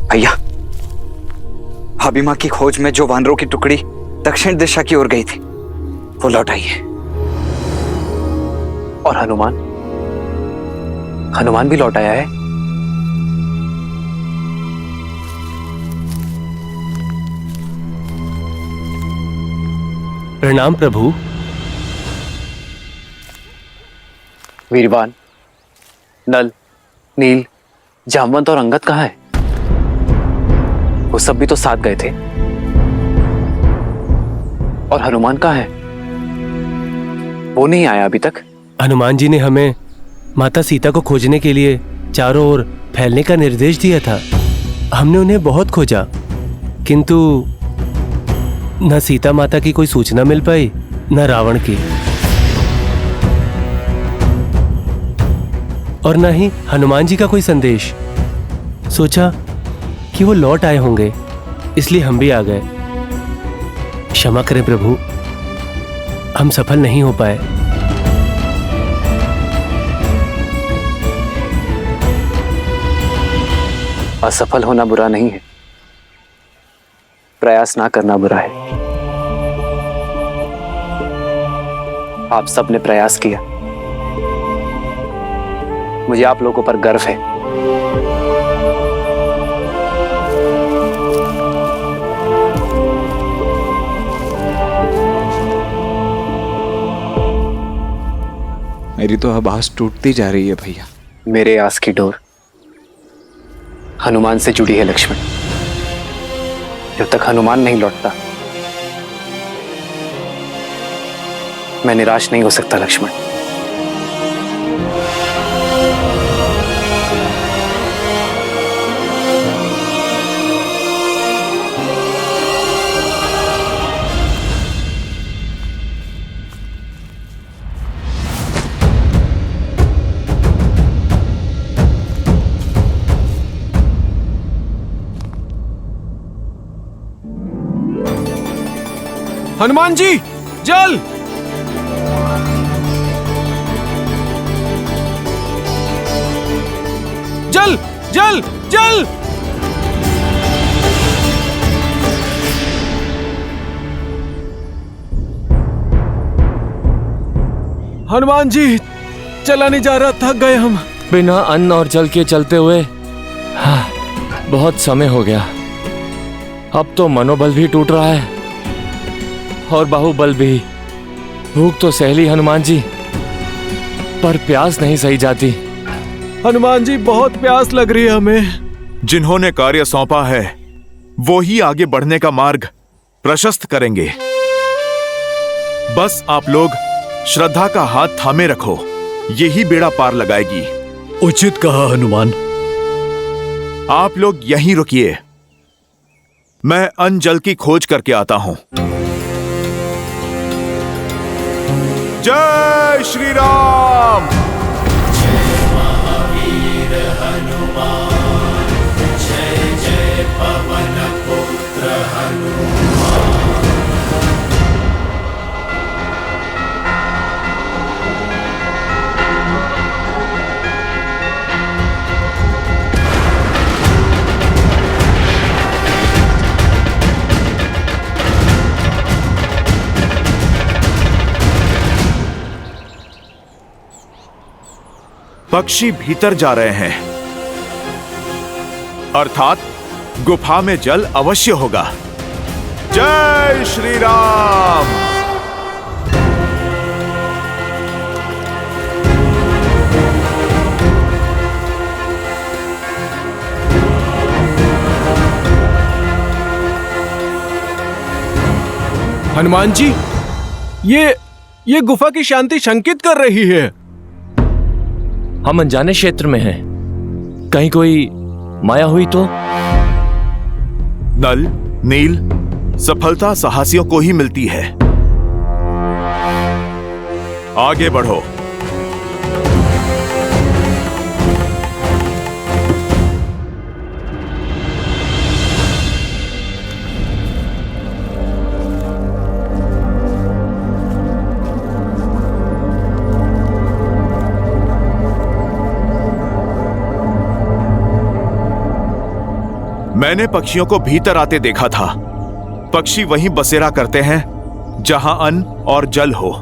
भैया, भाभी माँ की खोज में जो वानरों की टुकड़ी दक्षिण दिशा की ओर गई थी वो लौट आई है। और हनुमान भी लौट आया है। प्रणाम प्रभु। वीरवान, नल, नील, जामवंत और अंगद कहाँ है? वो सब भी तो साथ गए थे। और हनुमान कहाँ है? वो नहीं आया अभी तक। हनुमान जी ने हमें माता सीता को खोजने के लिए चारों ओर फैलने का निर्देश दिया था। हमने उन्हें बहुत खोजा, किंतु न सीता माता की कोई सूचना मिल पाई, न रावण की, और न ही हनुमान जी का कोई संदेश। सोचा कि वो लौट आए होंगे, इसलिए हम भी आ गए। क्षमा करें प्रभु, हम सफल नहीं हो पाए। असफल होना बुरा नहीं है, प्रयास ना करना बुरा है। आप सबने प्रयास किया, मुझे आप लोगों पर गर्व है। मेरी तो अब आस टूटती जा रही है भैया। मेरे आस की डोर हनुमान से जुड़ी है लक्ष्मण। जब तक हनुमान नहीं लौटता मैं निराश नहीं हो सकता लक्ष्मण। हनुमान जी, जल! जल! जल! जल! हनुमान जी, चला नहीं जा रहा, थक गए हम। बिना अन्न और जल के चलते हुए बहुत समय हो गया। अब तो मनोबल भी टूट रहा है और बाहुबल भी। भूख तो सह ली हनुमान जी, पर प्यास नहीं सही जाती। हनुमान जी, बहुत प्यास लग रही है हमें। जिन्होंने कार्य सौंपा है वो ही आगे बढ़ने का मार्ग प्रशस्त करेंगे। बस आप लोग श्रद्धा का हाथ थामे रखो, यही बेड़ा पार लगाएगी। उचित कहा हनुमान। आप लोग यहीं रुकिए, मैं अन्न जल की खोज करके आता हूं। जय श्री राम। जय महावीर हनुमान, जय जय पवन पुत्र हनुमान। पक्षी भीतर जा रहे हैं, अर्थात गुफा में जल अवश्य होगा। जय श्री राम। हनुमान जी, ये गुफा की शांति शंकित कर रही है। हम अनजाने क्षेत्र में हैं, कहीं कोई माया हुई तो? नल, नील, सफलता साहसियों को ही मिलती है। आगे बढ़ो। मैंने पक्षियों को भीतर आते देखा था। पक्षी वहीं बसेरा करते हैं जहां अन्न और जल हो।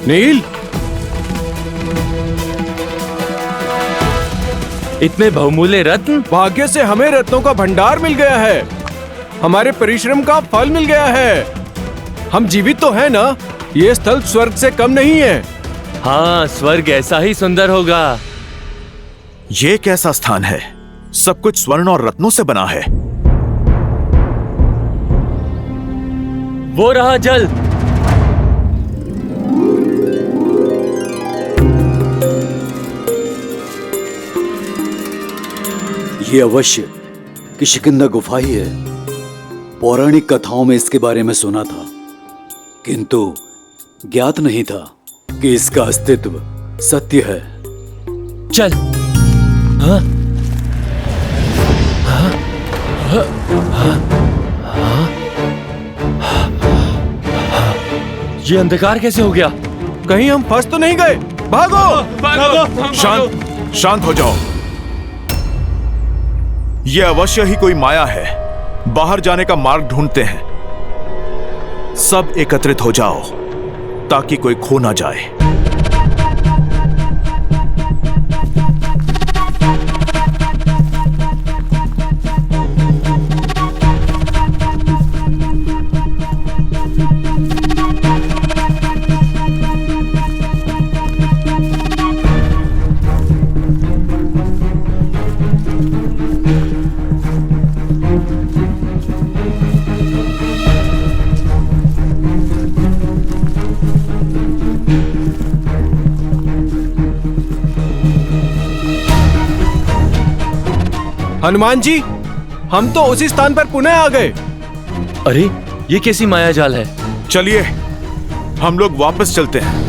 नील, इतने बहुमूल्य रत्न। भाग्य से हमें रत्नों का भंडार मिल गया है। हमारे परिश्रम का फल मिल गया है। हम जीवित तो हैं ना? ये स्थल स्वर्ग से कम नहीं है। हाँ, स्वर्ग ऐसा ही सुंदर होगा। ये कैसा स्थान है? सब कुछ स्वर्ण और रत्नों से बना है। वो रहा जल। ये अवश्य किष्किंधा गुफा ही है। पौराणिक कथाओं में इसके बारे में सुना था, किंतु ज्ञात नहीं था कि इसका अस्तित्व सत्य है। चल। हाँ? ये अंधकार कैसे हो गया? कहीं हम फंस तो नहीं गए? भागो! शांत हो जाओ। यह अवश्य ही कोई माया है। बाहर जाने का मार्ग ढूंढते हैं। सब एकत्रित हो जाओ ताकि कोई खो ना जाए। हनुमान जी, हम तो उसी स्थान पर पुनः आ गए। अरे, ये कैसी माया जाल है? चलिए हम लोग वापस चलते हैं।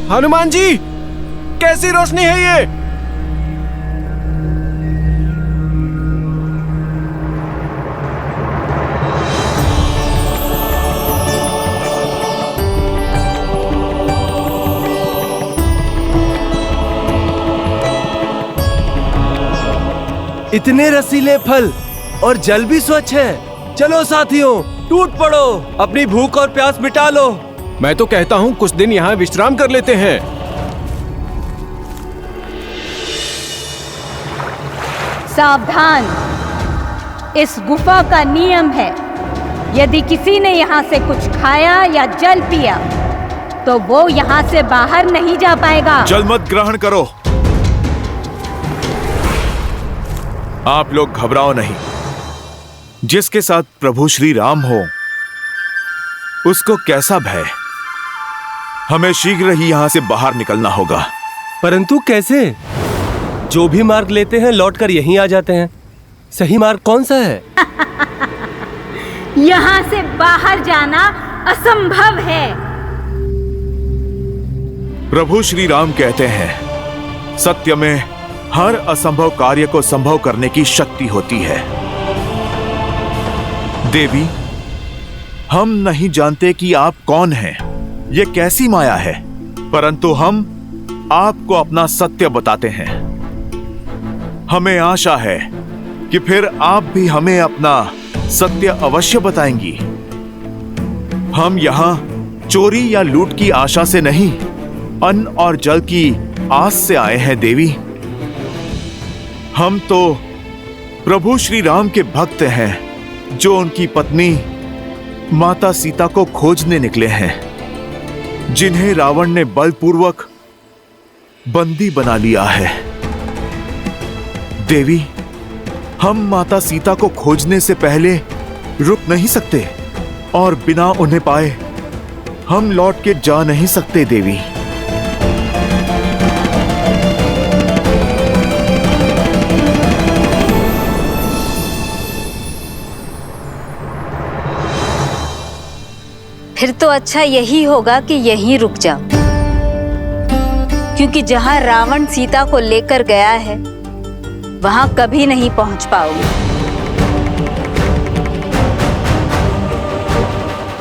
हनुमान जी, कैसी रोशनी है ये? इतने रसीले फल और जल भी स्वच्छ है। चलो साथियों, टूट पड़ो, अपनी भूख और प्यास मिटा लो। मैं तो कहता हूँ कुछ दिन यहाँ विश्राम कर लेते हैं। सावधान, इस गुफा का नियम है, यदि किसी ने यहाँ से कुछ खाया या जल पिया तो वो यहाँ से बाहर नहीं जा पाएगा। जल मत ग्रहण करो। आप लोग घबराओ नहीं। जिसके साथ प्रभु श्री राम हो उसको कैसा भय। हमें शीघ्र ही यहां से बाहर निकलना होगा। परंतु कैसे? जो भी मार्ग लेते हैं लौटकर यहीं आ जाते हैं। सही मार्ग कौन सा है? यहाँ से बाहर जाना असंभव है। प्रभु श्री राम कहते हैं, सत्य में हर असंभव कार्य को संभव करने की शक्ति होती है। देवी, हम नहीं जानते कि आप कौन हैं, ये कैसी माया है, परंतु हम आपको अपना सत्य बताते हैं। हमें आशा है कि फिर आप भी हमें अपना सत्य अवश्य बताएंगी। हम यहां चोरी या लूट की आशा से नहीं, अन्न और जल की आस से आए हैं देवी। हम तो प्रभु श्री राम के भक्त हैं जो उनकी पत्नी माता सीता को खोजने निकले हैं, जिन्हें रावण ने बलपूर्वक बंदी बना लिया है। देवी, हम माता सीता को खोजने से पहले रुक नहीं सकते और बिना उन्हें पाए हम लौट के जा नहीं सकते देवी। फिर तो अच्छा यही होगा कि यहीं रुक जाओ, क्योंकि जहां रावण सीता को लेकर गया है वहां कभी नहीं पहुंच पाओगे।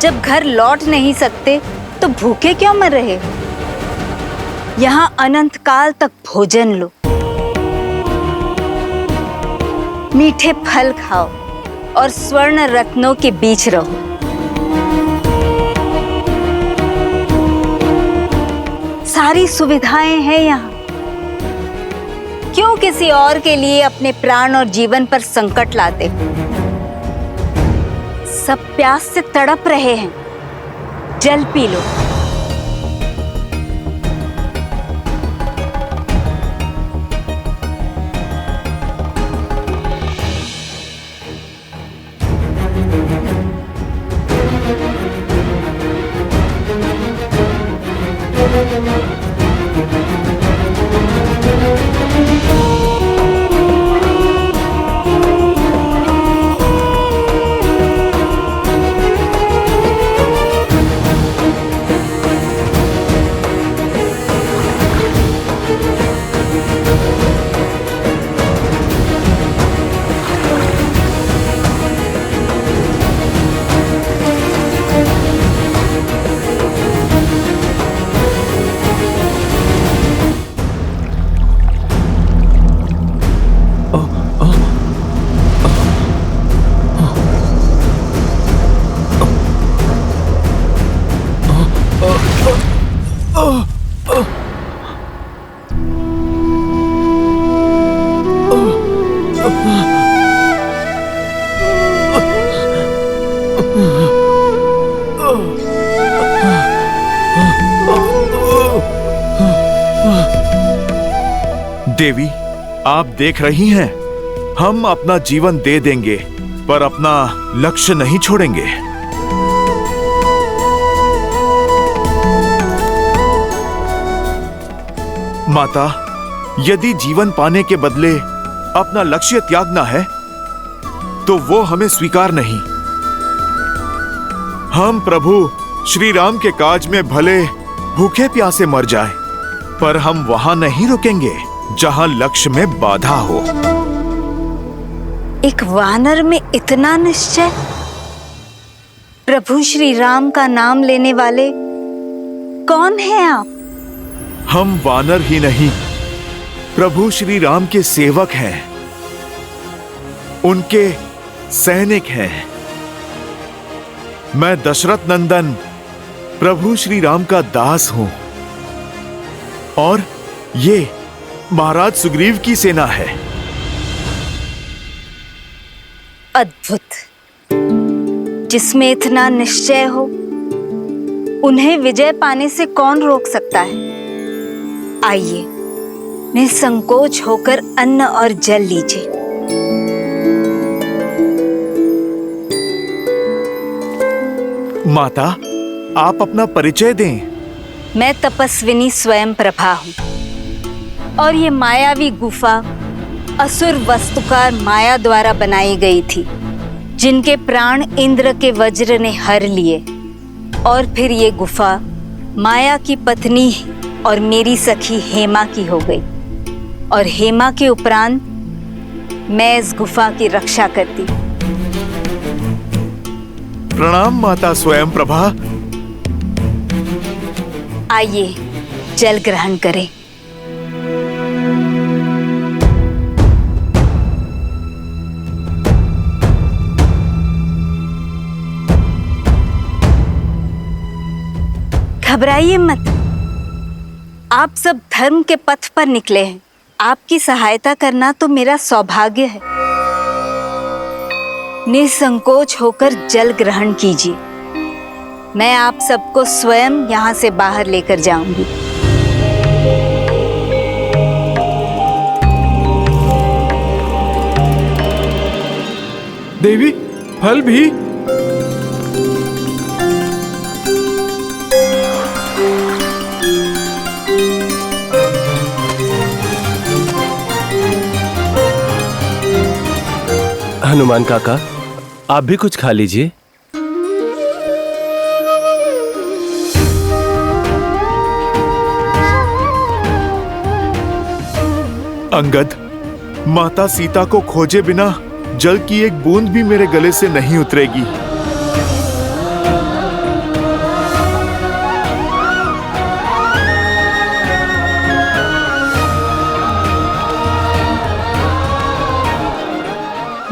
जब घर लौट नहीं सकते तो भूखे क्यों मर रहे? यहां अनंत काल तक भोजन लो, मीठे फल खाओ और स्वर्ण रत्नों के बीच रहो। सारी सुविधाएं हैं यहाँ। क्यों किसी और के लिए अपने प्राण और जीवन पर संकट लाते? सब प्यास से तड़प रहे हैं, जल पी लो। देवी, आप देख रही हैं, हम अपना जीवन दे देंगे पर अपना लक्ष्य नहीं छोड़ेंगे। माता, यदि जीवन पाने के बदले अपना लक्ष्य त्यागना है तो वो हमें स्वीकार नहीं। हम प्रभु श्री राम के काज में भले भूखे प्यासे मर जाए, पर हम वहां नहीं रुकेंगे जहां लक्ष्य में बाधा हो। एक वानर में इतना निश्चय? प्रभु श्री राम का नाम लेने वाले कौन हैं आप? हम वानर ही नहीं, प्रभु श्री राम के सेवक हैं, उनके सैनिक हैं। मैं दशरथ नंदन प्रभु श्री राम का दास हूं और ये महाराज सुग्रीव की सेना है। अद्भुत। जिसमें इतना निश्चय हो, उन्हें विजय पाने से कौन रोक सकता है? आइए, निसंकोच होकर अन्न और जल लीजिए। माता, आप अपना परिचय दें। मैं तपस्विनी स्वयं प्रभा हूं और ये मायावी गुफा असुर वस्तुकार माया द्वारा बनाई गई थी, जिनके प्राण इंद्र के वज्र ने हर लिए। और फिर ये गुफा माया की पत्नी और मेरी सखी हेमा की हो गई, और हेमा के उपरांत मैं इस गुफा की रक्षा करती। प्रणाम माता स्वयं प्रभा। आइए, जल ग्रहण करें। घबराइए मत, आप सब धर्म के पथ पर निकले हैं। आपकी सहायता करना तो मेरा सौभाग्य है। निसंकोच होकर जल ग्रहण कीजिए। मैं आप सबको स्वयं यहाँ से बाहर लेकर जाऊंगी। देवी, फल भी? हनुमान काका, आप भी कुछ खा लीजिए। अंगद, माता सीता को खोजे बिना जल की एक बूंद भी मेरे गले से नहीं उतरेगी।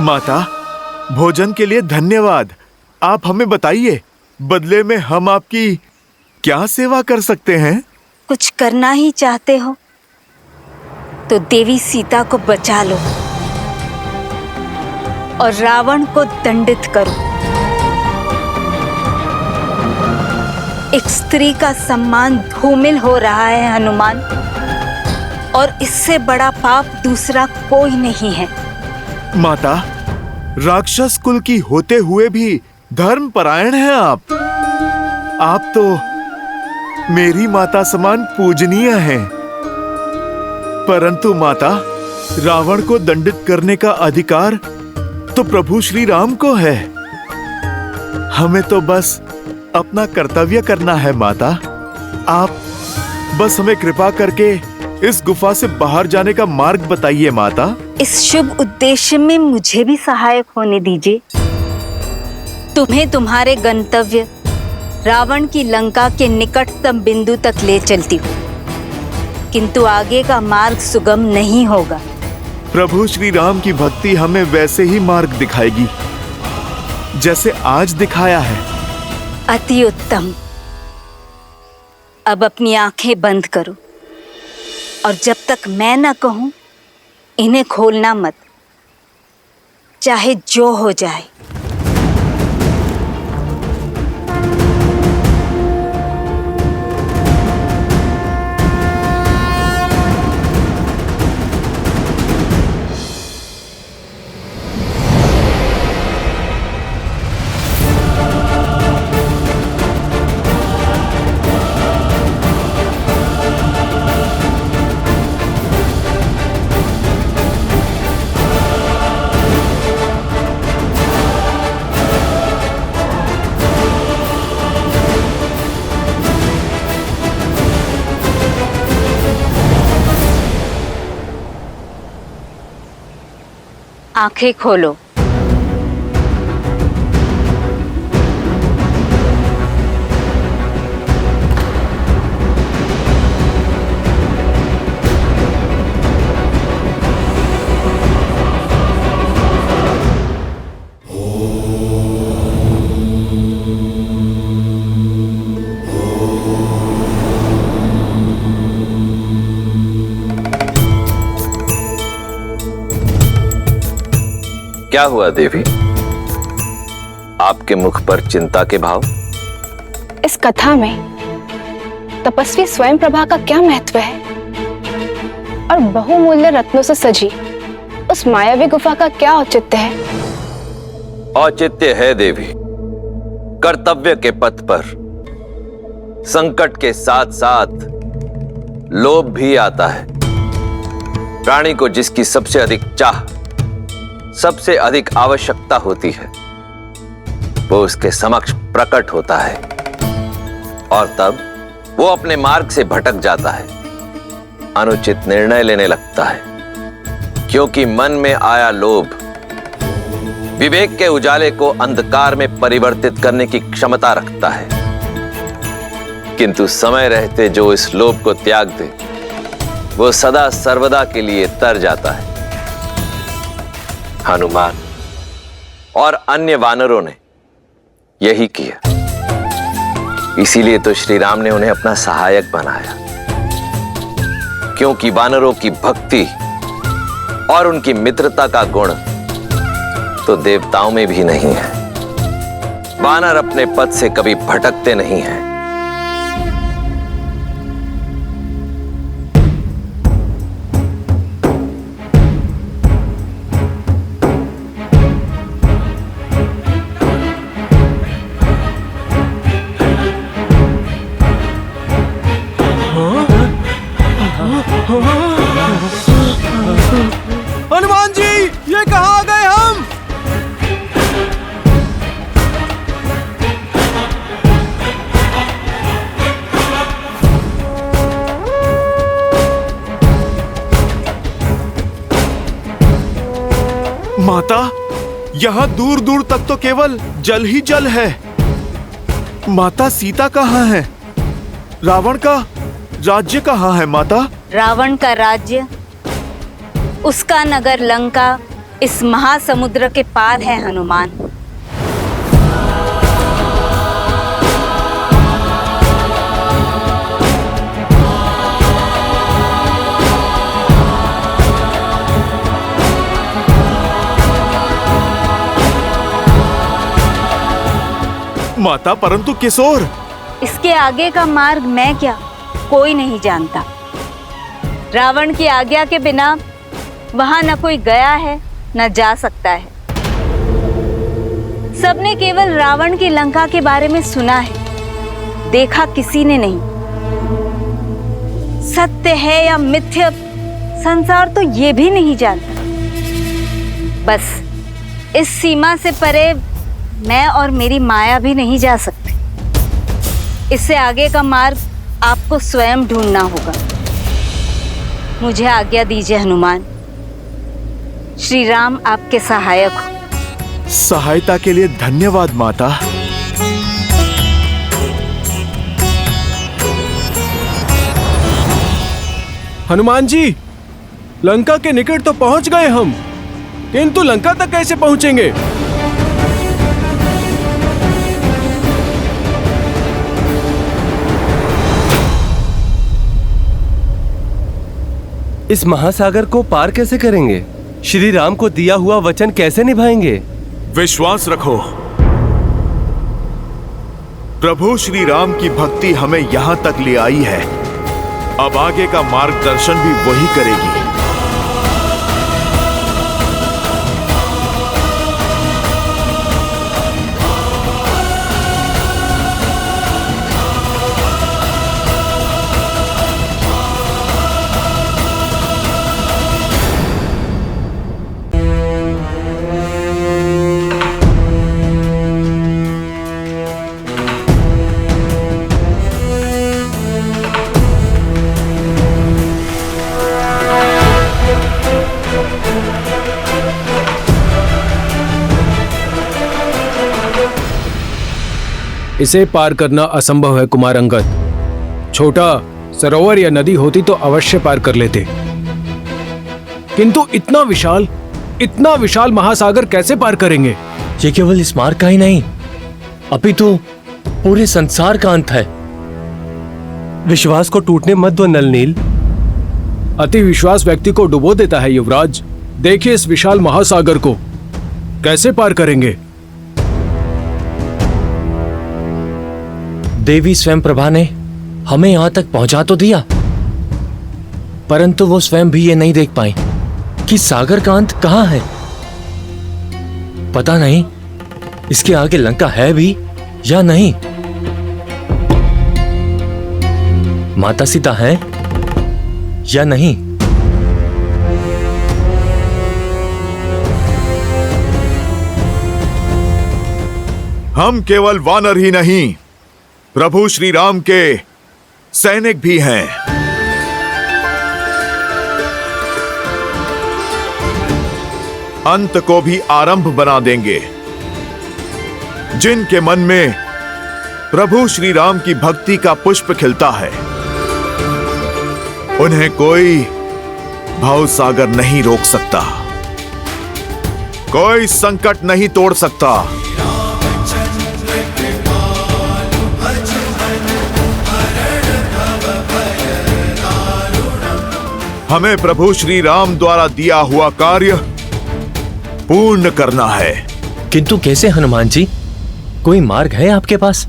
माता, भोजन के लिए धन्यवाद। आप हमें बताइए, बदले में हम आपकी क्या सेवा कर सकते हैं? कुछ करना ही चाहते हो तो देवी सीता को बचा लो और रावण को दंडित करो। एक स्त्री का सम्मान धूमिल हो रहा है हनुमान, और इससे बड़ा पाप दूसरा कोई नहीं है। माता, राक्षस कुल की होते हुए भी धर्म परायण हैं आप। आप तो मेरी माता समान पूजनीय हैं। परंतु माता, रावण को दंडित करने का अधिकार तो प्रभु श्री राम को है। हमें तो बस अपना कर्तव्य करना है माता। आप बस हमें कृपा करके इस गुफा से बाहर जाने का मार्ग बताइए माता। इस शुभ उद्देश्य में मुझे भी सहायक होने दीजिए। तुम्हें तुम्हारे गंतव्य रावण की लंका के निकटतम बिंदु तक ले चलती हूँ, किंतु आगे का मार्ग सुगम नहीं होगा। प्रभु श्री राम की भक्ति हमें वैसे ही मार्ग दिखाएगी जैसे आज दिखाया है। अति उत्तम। अब अपनी आंखें बंद करो और जब तक मैं न कहूं इन्हें खोलना मत, चाहे जो हो जाए। आंखें खोलो। क्या हुआ देवी? आपके मुख पर चिंता के भाव? इस कथा में तपस्वी स्वयं प्रभा का क्या महत्व है और बहुमूल्य रत्नों से सजी उस मायावी गुफा का क्या औचित्य है? औचित्य है देवी, कर्तव्य के पथ पर संकट के साथ साथ लोभ भी आता है। प्राणी को जिसकी सबसे अधिक चाह, सबसे अधिक आवश्यकता होती है, वो उसके समक्ष प्रकट होता है और तब वो अपने मार्ग से भटक जाता है, अनुचित निर्णय लेने लगता है, क्योंकि मन में आया लोभ विवेक के उजाले को अंधकार में परिवर्तित करने की क्षमता रखता है। किंतु समय रहते जो इस लोभ को त्याग दे, वो सदा सर्वदा के लिए तर जाता है। हनुमान और अन्य वानरों ने यही किया, इसीलिए तो श्री राम ने उन्हें अपना सहायक बनाया, क्योंकि वानरों की भक्ति और उनकी मित्रता का गुण तो देवताओं में भी नहीं है। वानर अपने पथ से कभी भटकते नहीं हैं। माता, यहाँ दूर दूर तक तो केवल जल ही जल है। माता सीता कहाँ है? रावण का राज्य कहाँ है माता? रावण का राज्य, उसका नगर लंका इस महासमुद्र के पार है हनुमान। माता परंतु किस ओर? इसके आगे का मार्ग मैं क्या, कोई नहीं जानता। रावण की आज्ञा के बिना वहां न कोई गया है न जा सकता है। सबने केवल रावण की लंका के बारे में सुना है, देखा किसी ने नहीं। सत्य है या मिथ्या, संसार तो ये भी नहीं जानता। बस इस सीमा से परे मैं और मेरी माया भी नहीं जा सकते। इससे आगे का मार्ग आपको स्वयं ढूंढना होगा। मुझे आज्ञा दीजिए हनुमान। श्री राम आपके सहायक हो। सहायता के लिए धन्यवाद माता। हनुमान जी, लंका के निकट तो पहुंच गए हम, किंतु लंका तक कैसे पहुंचेंगे? इस महासागर को पार कैसे करेंगे? श्री राम को दिया हुआ वचन कैसे निभाएंगे? विश्वास रखो, प्रभु श्री राम की भक्ति हमें यहां तक ले आई है। अब आगे का मार्गदर्शन भी वही करेगी। इसे पार करना असंभव है कुमार अंगद। छोटा सरोवर या नदी होती तो अवश्य पार कर लेते, किंतु इतना विशाल महासागर कैसे पार करेंगे? ये केवल इस मार्ग का ही नहीं, अभी तो पूरे संसार का अंत है। विश्वास को टूटने मत दो नलनील। अति विश्वास व्यक्ति को डुबो देता है युवराज। देखिए इस विशाल महासागर को कैसे पार करेंगे? देवी स्वयं प्रभा ने हमें यहां तक पहुंचा तो दिया, परंतु वो स्वयं भी ये नहीं देख पाई कि सागर का अंत कहां है। पता नहीं इसके आगे लंका है भी या नहीं। माता सीता है या नहीं। हम केवल वानर ही नहीं, प्रभु श्री राम के सैनिक भी हैं। अंत को भी आरंभ बना देंगे। जिनके मन में प्रभु श्री राम की भक्ति का पुष्प खिलता है, उन्हें कोई भाव सागर नहीं रोक सकता, कोई संकट नहीं तोड़ सकता। हमें प्रभु श्री राम द्वारा दिया हुआ कार्य पूर्ण करना है। किंतु कैसे हनुमान जी? कोई मार्ग है आपके पास?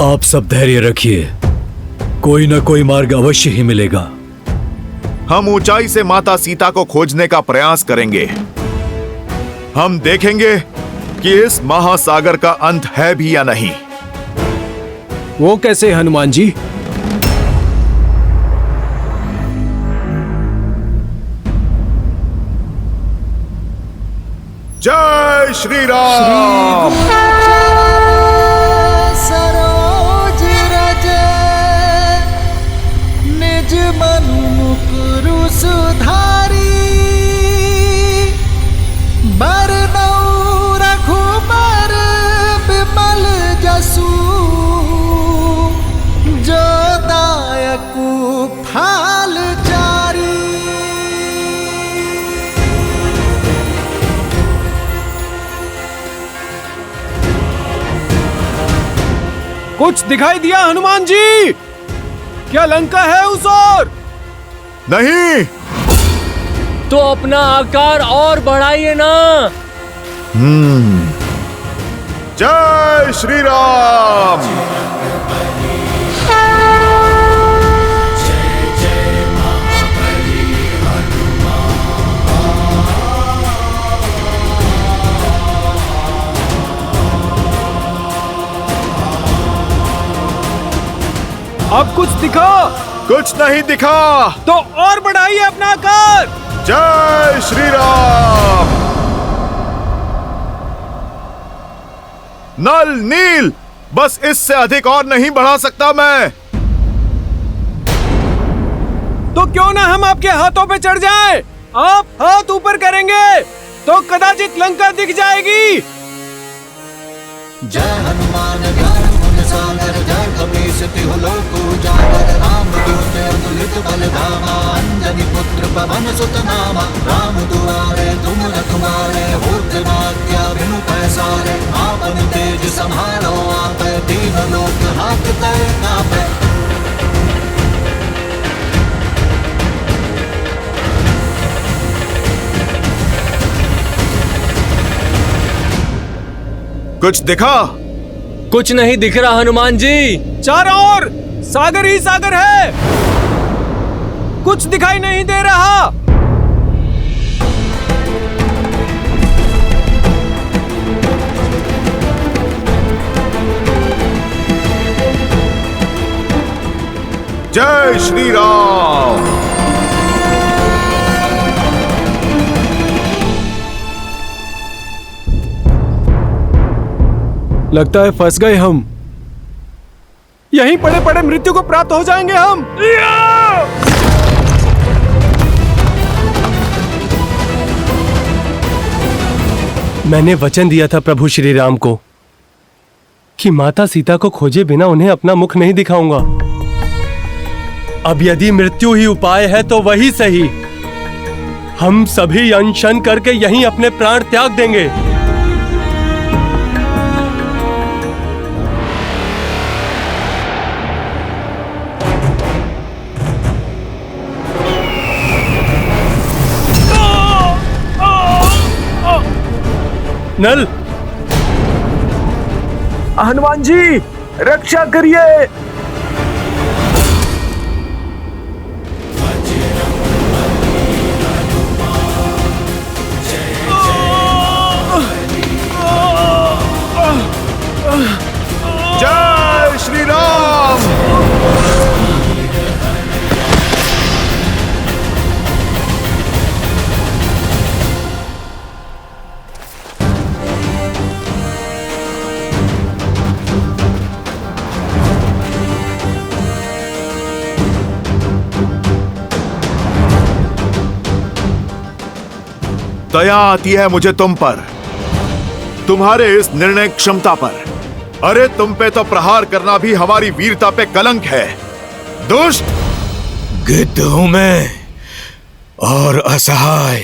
आप सब धैर्य रखिए, कोई ना कोई मार्ग अवश्य ही मिलेगा। हम ऊंचाई से माता सीता को खोजने का प्रयास करेंगे। हम देखेंगे कि इस महासागर का अंत है भी या नहीं। वो कैसे हनुमान जी? जय श्री राम। सरोज रज निज मनु मुकुरु सुधारी कुछ दिखाई दिया हनुमान जी? क्या लंका है उस ओर? नहीं। तो अपना आकार और बढ़ाइए ना। जय श्री राम। अब कुछ दिखा? कुछ नहीं दिखा। तो और बढ़ाइए अपना आकार। जय श्री राम। नल नील, बस इससे अधिक और नहीं बढ़ा सकता मैं। तो क्यों ना हम आपके हाथों पे चढ़ जाएं? आप हाथ ऊपर करेंगे तो कदाचित लंका दिख जाएगी। जय हनुमान ज्ञान गुण सागर, जय कपीस तिहु लोक उजागर, राम दूत अतुलित बल धामा, अंजनी पुत्र पवन सुत नामा, राम दुआरे तुम रखवारे, होत न आज्ञा बिनु पैसारे, आपन तेज समारो आपै, दीन लोक हाकते कापै। कुछ दिखा? कुछ नहीं दिख रहा हनुमान जी। चारों ओर सागर ही सागर है, कुछ दिखाई नहीं दे रहा। जय श्री राम। लगता है फंस गए हम। यहीं पड़े पड़े मृत्यु को प्राप्त हो जाएंगे हम। मैंने वचन दिया था प्रभु श्री राम को कि माता सीता को खोजे बिना उन्हें अपना मुख नहीं दिखाऊंगा। अब यदि मृत्यु ही उपाय है तो वही सही। हम सभी अनशन करके यहीं अपने प्राण त्याग देंगे। नल, हनुमान जी रक्षा करिए। जय श्री राम। दया आती है मुझे तुम पर, तुम्हारे इस निर्णय क्षमता पर। अरे तुम पे तो प्रहार करना भी हमारी वीरता पे कलंक है। दुष्ट गिद्ध हूं मैं और असहाय,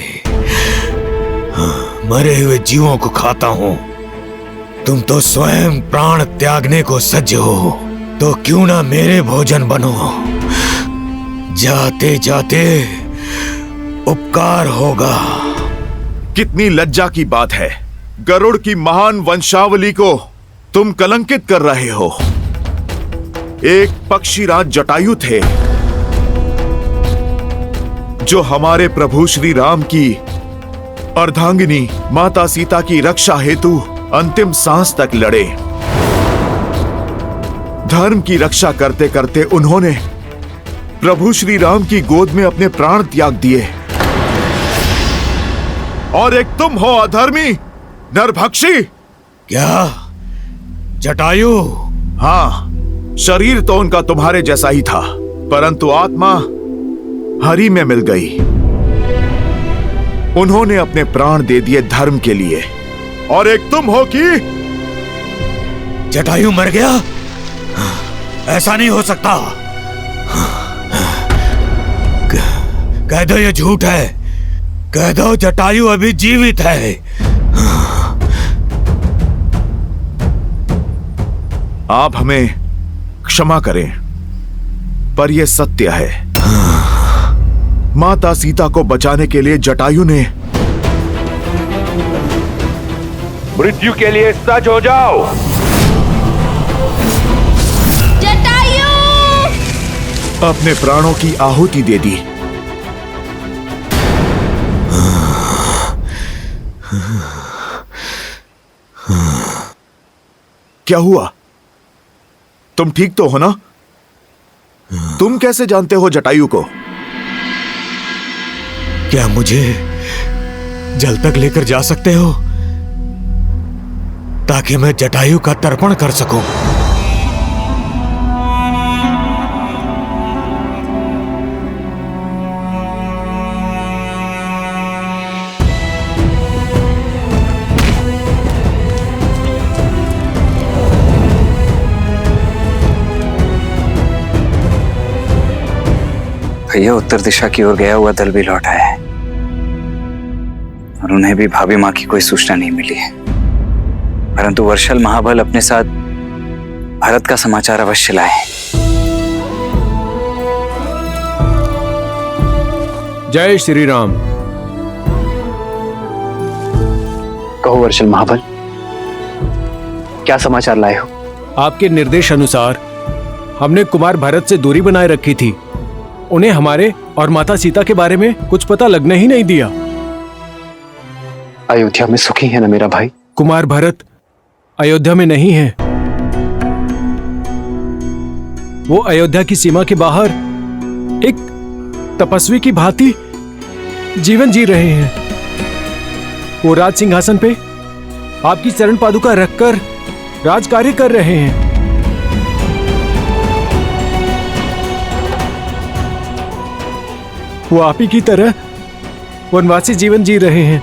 मरे हुए जीवों को खाता हूं। तुम तो स्वयं प्राण त्यागने को सज्ज हो, तो क्यों ना मेरे भोजन बनो। जाते जाते उपकार होगा। कितनी लज्जा की बात है, गरुड़ की महान वंशावली को तुम कलंकित कर रहे हो। एक पक्षीराज जटायु थे जो हमारे प्रभु श्री राम की अर्धांगिनी माता सीता की रक्षा हेतु अंतिम सांस तक लड़े। धर्म की रक्षा करते करते उन्होंने प्रभु श्री राम की गोद में अपने प्राण त्याग दिए। और एक तुम हो अधर्मी, नरभक्षी। क्या जटायु? हाँ, शरीर तो उनका तुम्हारे जैसा ही था, परंतु आत्मा हरि में मिल गई। उन्होंने अपने प्राण दे दिए धर्म के लिए। और एक तुम हो कि जटायु मर गया? ऐसा नहीं हो सकता। कह दो ये झूठ है। कह दो जटायु अभी जीवित है। आप हमें क्षमा करें, पर यह सत्य है। माता सीता को बचाने के लिए जटायु ने मृत्यु के लिए सज हो जाओ। जटायु! अपने प्राणों की आहुति दे दी। क्या हुआ? तुम ठीक तो हो ना? तुम कैसे जानते हो जटायु को? क्या मुझे जल तक लेकर जा सकते हो ताकि मैं जटायु का तर्पण कर सकूं? भैया उत्तर दिशा की ओर गया हुआ दल भी लौट आया है और उन्हें भी भाभी माँ की कोई सूचना नहीं मिली है, परंतु वर्षल महाबल अपने साथ भारत का समाचार अवश्य लाए। जय श्री राम। कहो वर्षल महाबल, क्या समाचार लाए हो? आपके निर्देश अनुसार हमने कुमार भरत से दूरी बनाए रखी थी। उन्हें हमारे और माता सीता के बारे में कुछ पता लगने ही नहीं दिया। अयोध्या में सुखी है ना मेरा भाई? कुमार भरत अयोध्या में नहीं है। वो अयोध्या की सीमा के बाहर एक तपस्वी की भांति जीवन जी रहे हैं। वो राज सिंहासन पे आपकी चरण पादुका रखकर राज कार्य कर रहे हैं। वो आप ही की तरह वनवासी जीवन जी रहे हैं।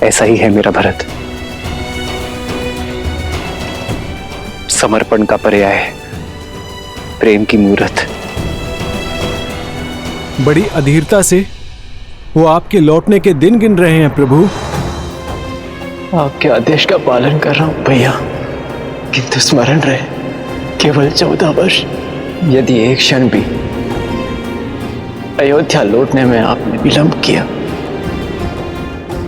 ऐसा ही है मेरा भरत। समर्पण का पर्याय है प्रेम की मूर्त। बड़ी अधीरता से वो आपके लौटने के दिन गिन रहे हैं प्रभु। आपके आदेश का पालन कर रहा हूं भैया, किंतु स्मरण रहे केवल 14 वर्ष। यदि एक क्षण भी अयोध्या लौटने में आपने विलंब किया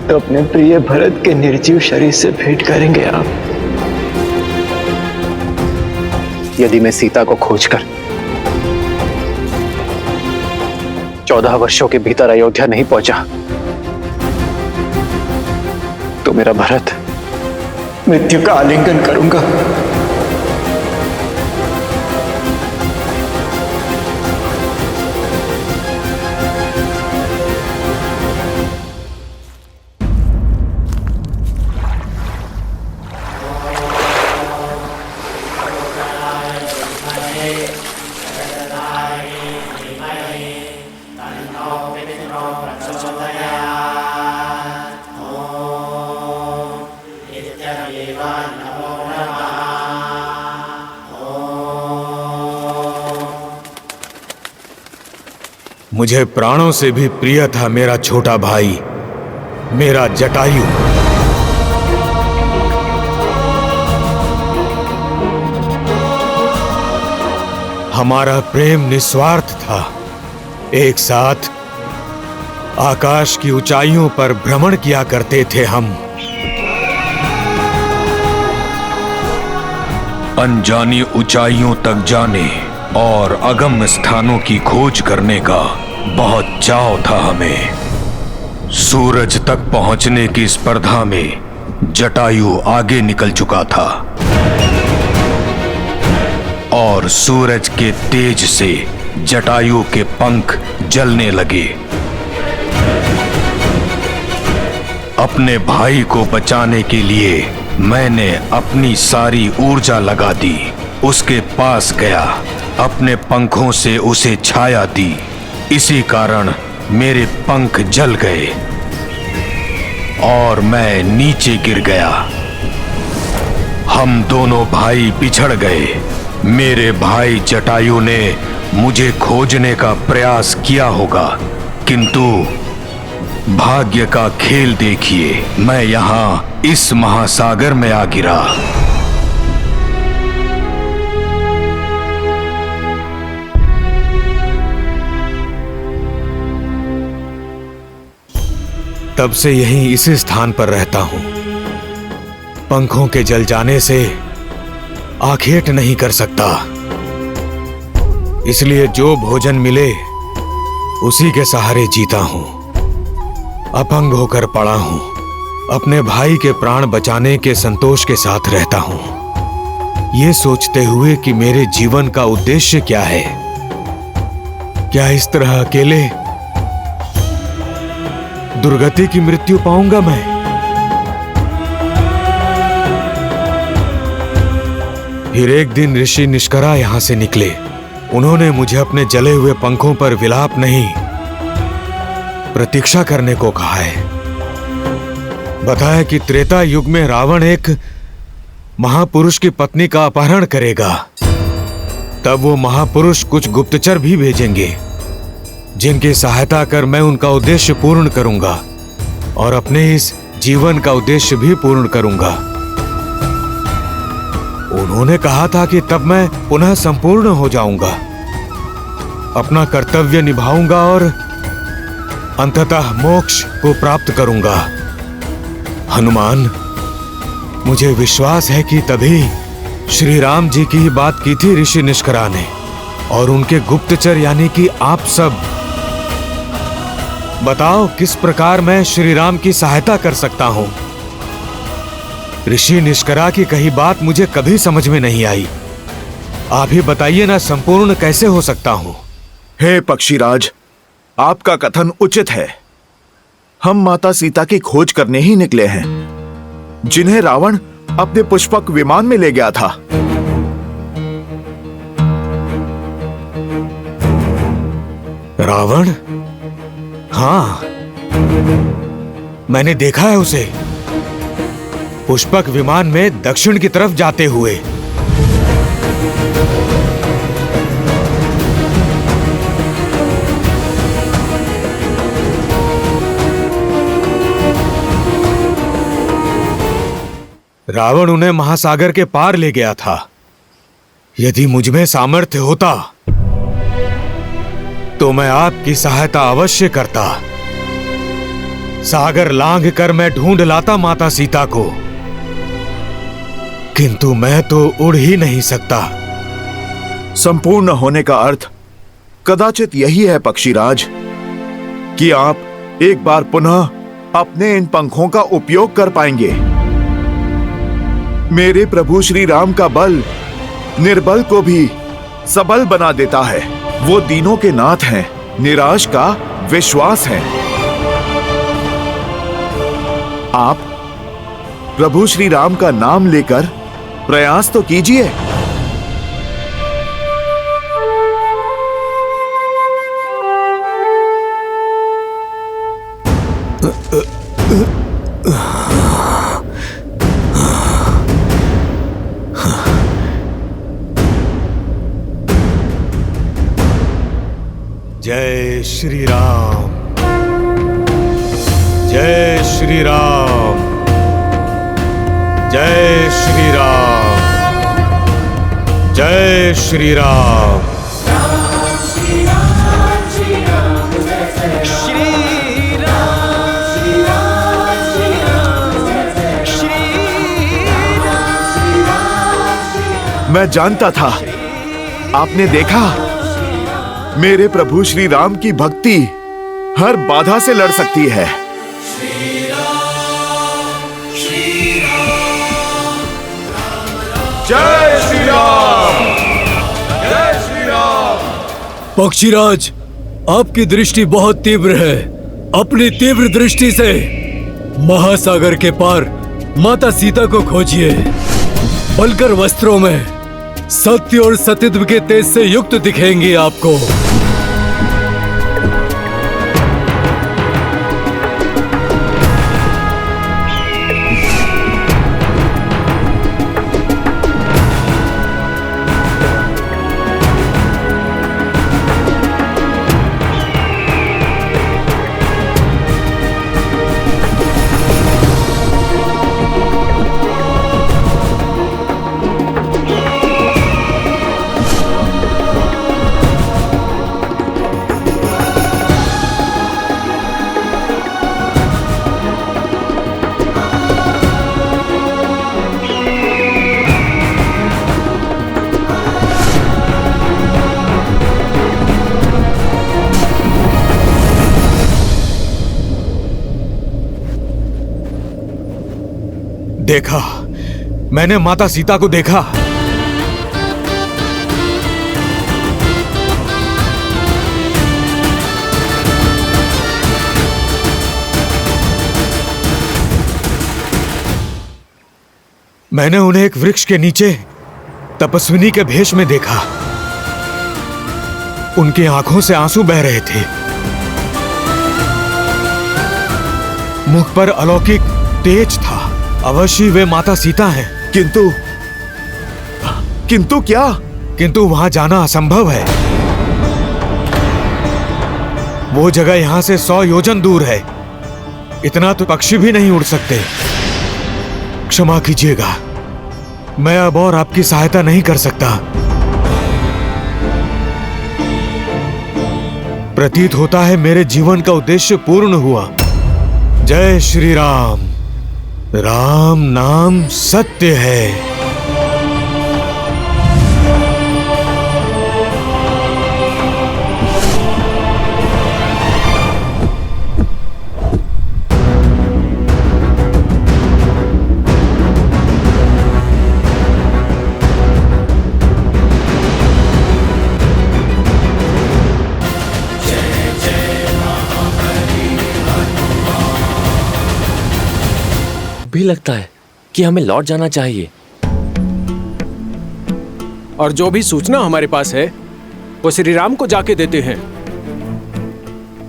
तो अपने प्रिय भरत के निर्जीव शरीर से भेंट करेंगे आप। यदि मैं सीता को खोजकर 14 वर्षों के भीतर अयोध्या नहीं पहुंचा तो मेरा भरत मृत्यु का आलिंगन करूंगा। मुझे प्राणों से भी प्रिय था मेरा छोटा भाई, मेरा जटायु। हमारा प्रेम निस्वार्थ था। एक साथ आकाश की ऊंचाइयों पर भ्रमण किया करते थे हम। अनजानी ऊंचाइयों तक जाने और अगम्य स्थानों की खोज करने का बहुत चाव था हमें। सूरज तक पहुंचने की स्पर्धा में जटायु आगे निकल चुका था और सूरज के तेज से जटायु के पंख जलने लगे। अपने भाई को बचाने के लिए मैंने अपनी सारी ऊर्जा लगा दी। उसके पास गया, अपने पंखों से उसे छाया दी। इसी कारण मेरे पंख जल गए और मैं नीचे गिर गया। हम दोनों भाई बिछड़ गए। मेरे भाई जटायु ने मुझे खोजने का प्रयास किया होगा, किंतु भाग्य का खेल देखिए, मैं यहां इस महासागर में आ गिरा। तब से यहीं इसी स्थान पर रहता हूं। पंखों के जल जाने से आखेट नहीं कर सकता, इसलिए जो भोजन मिले उसी के सहारे जीता हूं। अपंग होकर पड़ा हूं, अपने भाई के प्राण बचाने के संतोष के साथ रहता हूं, ये सोचते हुए कि मेरे जीवन का उद्देश्य क्या है। क्या इस तरह अकेले दुर्गति की मृत्यु पाऊंगा मैं? फिर एक दिन ऋषि निष्करा यहां से निकले। उन्होंने मुझे अपने जले हुए पंखों पर विलाप नहीं, प्रतीक्षा करने को कहा है। बताया कि त्रेता युग में रावण एक महापुरुष की पत्नी का अपहरण करेगा। तब वो महापुरुष कुछ गुप्तचर भी भेजेंगे, जिनकी सहायता कर मैं उनका उद्देश्य पूर्ण करूंगा और अपने इस जीवन का उद्देश्य भी पूर्ण करूंगा। उन्होंने कहा था कि तब मैं पुनः संपूर्ण हो जाऊंगा, अपना कर्तव्य निभाऊंगा और अंततः मोक्ष को प्राप्त करूंगा। हनुमान, मुझे विश्वास है कि तभी श्री राम जी की ही बात की थी ऋषि निष्करा ने, और उनके गुप्तचर यानी कि आप सब। बताओ किस प्रकार मैं श्री राम की सहायता कर सकता हूं? ऋषि निष्करा की कही बात मुझे कभी समझ में नहीं आई। आप ही बताइए ना, संपूर्ण कैसे हो सकता हूं? हे पक्षीराज, आपका कथन उचित है। हम माता सीता की खोज करने ही निकले हैं, जिन्हें रावण अपने पुष्पक विमान में ले गया था। रावण? हाँ, मैंने देखा है उसे पुष्पक विमान में दक्षिण की तरफ जाते हुए। रावण उन्हें महासागर के पार ले गया था। यदि मुझ में सामर्थ्य होता तो मैं आपकी सहायता अवश्य करता। सागर लांघ कर मैं ढूंढ लाता माता सीता को, किंतु मैं तो उड़ ही नहीं सकता। संपूर्ण होने का अर्थ कदाचित यही है पक्षीराज, कि आप एक बार पुनः अपने इन पंखों का उपयोग कर पाएंगे। मेरे प्रभु श्री राम का बल निर्बल को भी सबल बना देता है। वो दीनों के नाथ हैं, निराश का विश्वास है। आप प्रभु श्री राम का नाम लेकर प्रयास तो कीजिए। जय श्री राम, जय श्री राम, जय श्री राम, जय श्री राम। मैं जानता था, आपने देखा, मेरे प्रभु श्री राम की भक्ति हर बाधा से लड़ सकती है। जय श्री राम, जय श्री राम। पक्षीराज, आपकी दृष्टि बहुत तीव्र है। अपनी तीव्र दृष्टि से महासागर के पार माता सीता को खोजिए। बलकर वस्त्रों में सत्य और सतीत्व के तेज से युक्त दिखेंगी आपको। मैंने माता सीता को देखा। मैंने उन्हें एक वृक्ष के नीचे तपस्विनी के भेष में देखा। उनकी आंखों से आंसू बह रहे थे। मुख पर अलौकिक तेज था। अवश्य वे माता सीता हैं। किंतु क्या? किंतु वहां जाना असंभव है। वो जगह यहां से 100 योजन दूर है। इतना तो पक्षी भी नहीं उड़ सकते। क्षमा कीजिएगा, मैं अब और आपकी सहायता नहीं कर सकता। प्रतीत होता है मेरे जीवन का उद्देश्य पूर्ण हुआ। जय श्री राम। राम नाम सत्य है। भी लगता है कि हमें लौट जाना चाहिए। और जो भी सूचना हमारे पास है वो श्री राम को जाके देते हैं।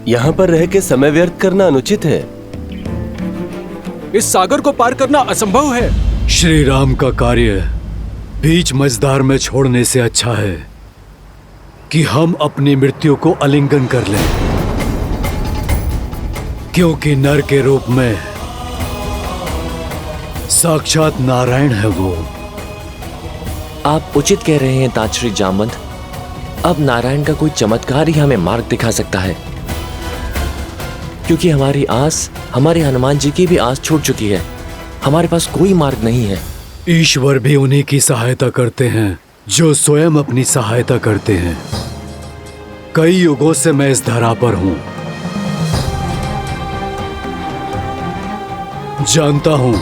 यहाँ पर रह के समय व्यर्थ करना अनुचित है। इस सागर को पार करना असंभव है। श्री राम का कार्य बीच मझधार में छोड़ने से अच्छा है कि हम अपनी मृत्यु को आलिंगन कर लें, क्योंकि नर के रूप में साक्षात नारायण है वो। आप उचित कह रहे हैं ताजश्री जामवंत। अब नारायण का कोई चमत्कार ही हमें मार्ग दिखा सकता है, क्योंकि हमारी आस, हमारे हनुमान जी की भी आस छूट चुकी है। हमारे पास कोई मार्ग नहीं है। ईश्वर भी उन्हीं की सहायता करते हैं जो स्वयं अपनी सहायता करते हैं। कई युगों से मैं इस धरा पर हूं। जानता हूं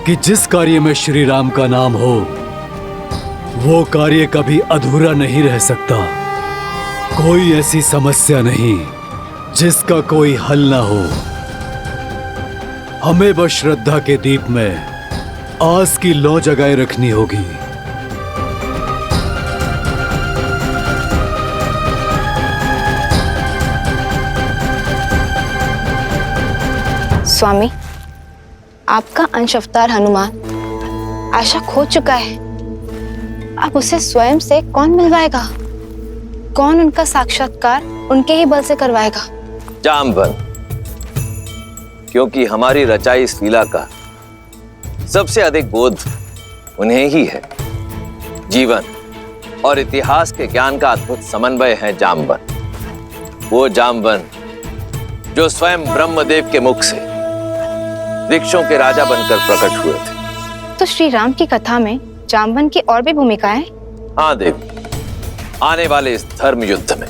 कि जिस कार्य में श्री राम का नाम हो वो कार्य कभी अधूरा नहीं रह सकता। कोई ऐसी समस्या नहीं जिसका कोई हल ना हो। हमें बस श्रद्धा के दीप में आस की लौ जगाए रखनी होगी। स्वामी, आपका अंश अवतार हनुमान आशा खो चुका है। अब उसे स्वयं से कौन मिलवाएगा? कौन उनका साक्षात्कार उनके ही बल से करवाएगा? जामवंत, क्योंकि हमारी रचाई इस लीला का सबसे अधिक बोध उन्हें ही है। जीवन और इतिहास के ज्ञान का अद्भुत समन्वय है जामवंत। वो जामवंत जो स्वयं ब्रह्मदेव के मुख से वृक्षों के राजा बनकर प्रकट हुए थे। तो श्री राम की कथा में जामवंत की और भी भूमिकाएं? हाँ देवी, आने वाले इस धर्म युद्ध में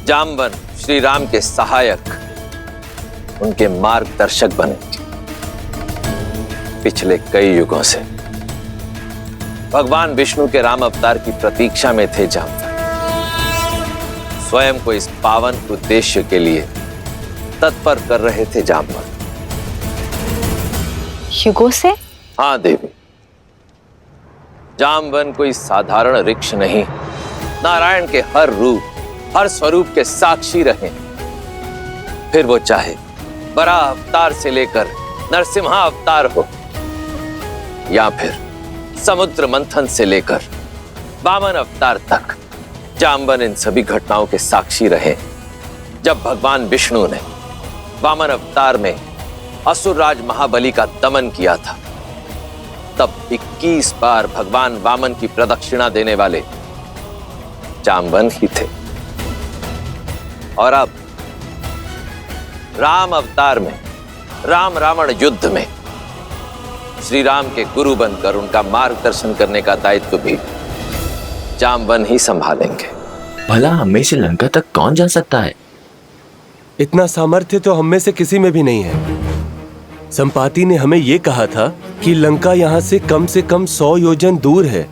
जामवंत श्री राम के सहायक, उनके मार्गदर्शक बनेंगे। पिछले कई युगों से भगवान विष्णु के राम अवतार की प्रतीक्षा में थे जामवंत। स्वयं को इस पावन उद्देश्य के लिए तत्पर कर रहे थे जामवंत। युगों से? हाँ देवी, जामवंत कोई साधारण वृक्ष नहीं, नारायण के हर रूप, हर स्वरूप के साक्षी रहे। फिर वो चाहे बराह अवतार से लेकर नरसिम्हा अवतार हो, या फिर समुद्र मंथन से लेकर वामन अवतार तक, जामवंत इन सभी घटनाओं के साक्षी रहे। जब भगवान विष्णु ने वामन अवतार में असुरराज महाबली का दमन किया था, तब 21 बार भगवान वामन की प्रदक्षिणा देने वाले जामवंत ही थे। और अब राम अवतार में, राम रावण युद्ध में श्री राम के गुरु बनकर उनका मार्गदर्शन करने का दायित्व भी जामवंत ही संभालेंगे। भला हमें से लंका तक कौन जा सकता है? इतना सामर्थ्य तो हम में से किसी में भी नहीं है। संपाति ने हमें ये कहा था कि लंका यहाँ से कम 100 योजन दूर है।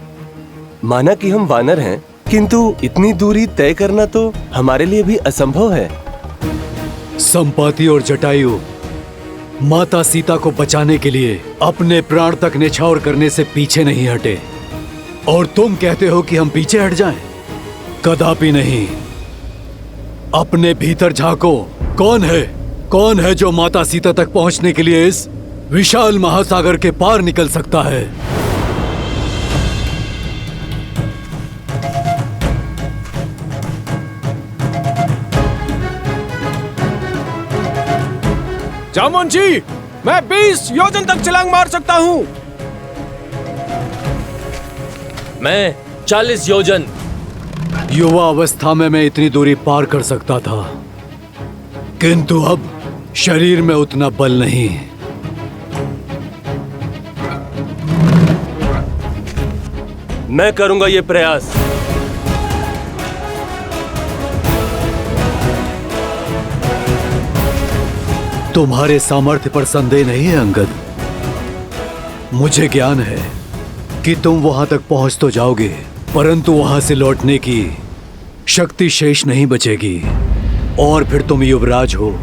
माना कि हम वानर हैं, किंतु इतनी दूरी तय करना तो हमारे लिए भी असंभव है। संपाति और जटायु माता सीता को बचाने के लिए अपने प्राण तक न्यौछावर करने से पीछे नहीं हटे, और तुम कहते हो कि हम पीछे हट जाएं? कदापि नहीं। अपने भीतर झांको। कौन है जो माता सीता तक पहुंचने के लिए इस विशाल महासागर के पार निकल सकता है? जामुन जी, मैं 20 योजन तक छलांग मार सकता हूँ। मैं 40 योजन। युवा अवस्था में मैं इतनी दूरी पार कर सकता था, किंतु अब शरीर में उतना बल नहीं। मैं करूंगा ये प्रयास। तुम्हारे सामर्थ्य पर संदेह नहीं है अंगद। मुझे ज्ञान है कि तुम वहां तक पहुंच तो जाओगे, परंतु वहां से लौटने की शक्ति शेष नहीं बचेगी, और फिर तुम युवराज हो।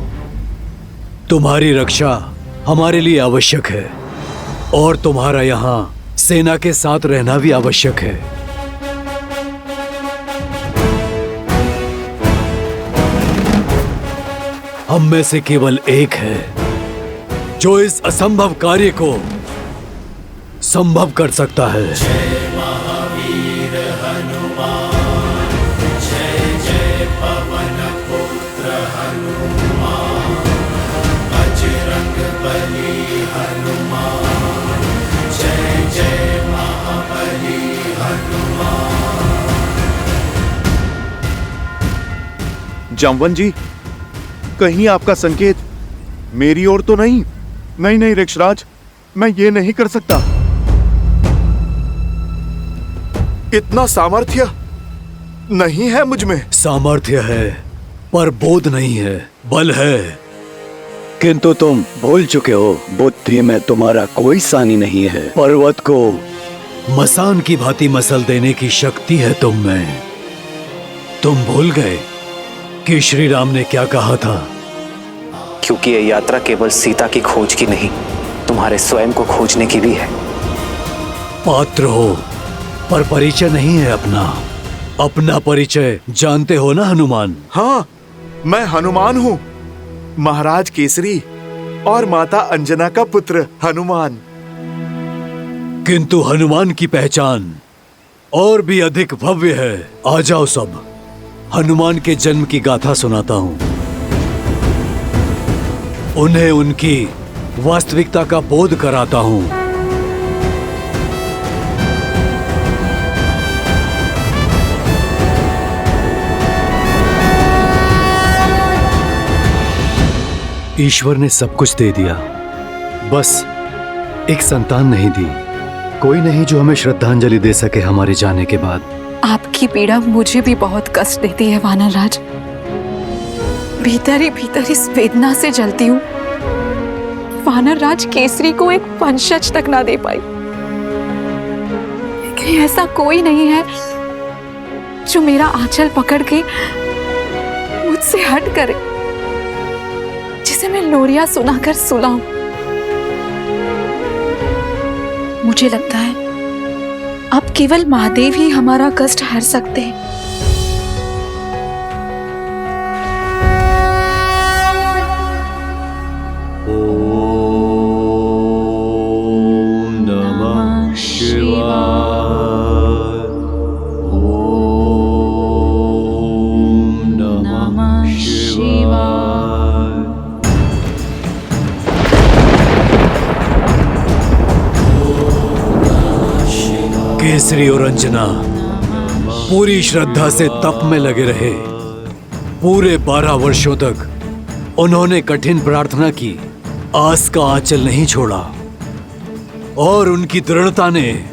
तुम्हारी रक्षा हमारे लिए आवश्यक है, और तुम्हारा यहाँ सेना के साथ रहना भी आवश्यक है। हम में से केवल एक है जो इस असंभव कार्य को संभव कर सकता है। जय महावीर हनुमान, जय जय पवन पुत्र हनुमान, बजरंग बली हनुमान, जय जय महाबली हनुमान। जामवन जी, कहीं आपका संकेत मेरी ओर तो नहीं? नहीं ऋक्षराज, मैं ये नहीं कर सकता। इतना सामर्थ्य नहीं है मुझ में। सामर्थ्य है पर बोध नहीं है, बल है। किंतु तुम भूल चुके हो, बुद्धि में तुम्हारा कोई सानी नहीं है। पर्वत को मसान की भांति मसल देने की शक्ति है तुम में। तुम भूल गए कि श्री राम ने क्या कहा था? क्योंकि ये यात्रा केवल सीता की खोज की नहीं, तुम्हारे स्वयं को खोजने की भी है। पात्र हो पर परिचय नहीं है अपना। अपना परिचय जानते हो ना हनुमान? हाँ, मैं हनुमान हूँ, महाराज केसरी और माता अंजना का पुत्र हनुमान। किंतु हनुमान की पहचान और भी अधिक भव्य है। आ जाओ सब, हनुमान के जन्म की गाथा सुनाता हूँ। उन्हें उनकी वास्तविकता का बोध कराता हूँ। ईश्वर ने सब कुछ दे दिया, बस एक संतान नहीं दी। कोई नहीं जो हमें श्रद्धांजलि दे सके हमारे जाने के बाद। आपकी पीड़ा मुझे भी बहुत कष्ट देती है वानर राज। भीतर ही भीतर इस वेदना से जलती हूँ। वानर राज केसरी को एक वंशज तक ना दे पाई। लेकिन ऐसा कोई नहीं है जो मेरा आंचल पकड़ के मुझसे हट करे, जिसे मैं लोरियां सुनाकर सुलाऊं। मुझे लगता है अब केवल महादेव ही हमारा कष्ट हर सकते हैं। ओम नमः शिवाय। ओम नमः शिवाय। केसरी और अंजना पूरी श्रद्धा से तप में लगे रहे। पूरे 12 वर्षों तक उन्होंने कठिन प्रार्थना की, आस का आंचल नहीं छोड़ा, और उनकी दृढ़ता ने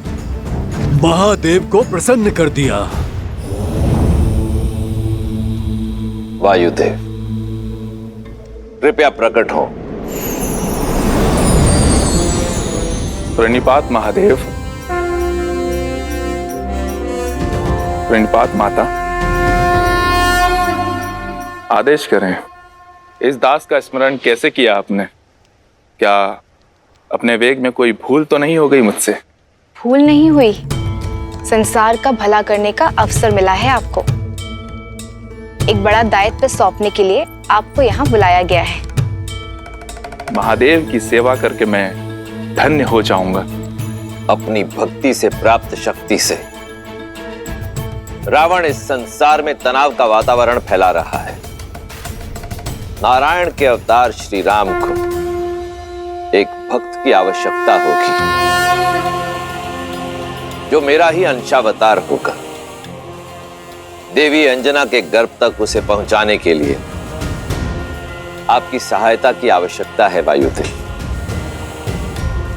महादेव को प्रसन्न कर दिया। वायुदेव, कृपया प्रकट हो। प्रणिपात महादेव। प्रणिपात माता। आदेश करें, इस दास का स्मरण कैसे किया आपने? क्या अपने वेग में कोई भूल तो नहीं हो गई मुझसे? भूल नहीं हुई, संसार का भला करने का अवसर मिला है आपको। एक बड़ा दायित्व सौंपने के लिए आपको यहाँ बुलाया गया है। महादेव की सेवा करके मैं धन्य हो जाऊंगा। अपनी भक्ति से प्राप्त शक्ति से रावण इस संसार में तनाव का वातावरण फैला रहा है। नारायण के अवतार श्री राम को एक भक्त की आवश्यकता होगी, जो मेरा ही अंशावतार होगा। देवी अंजना के गर्भ तक उसे पहुंचाने के लिए आपकी सहायता की आवश्यकता है वायुदेव।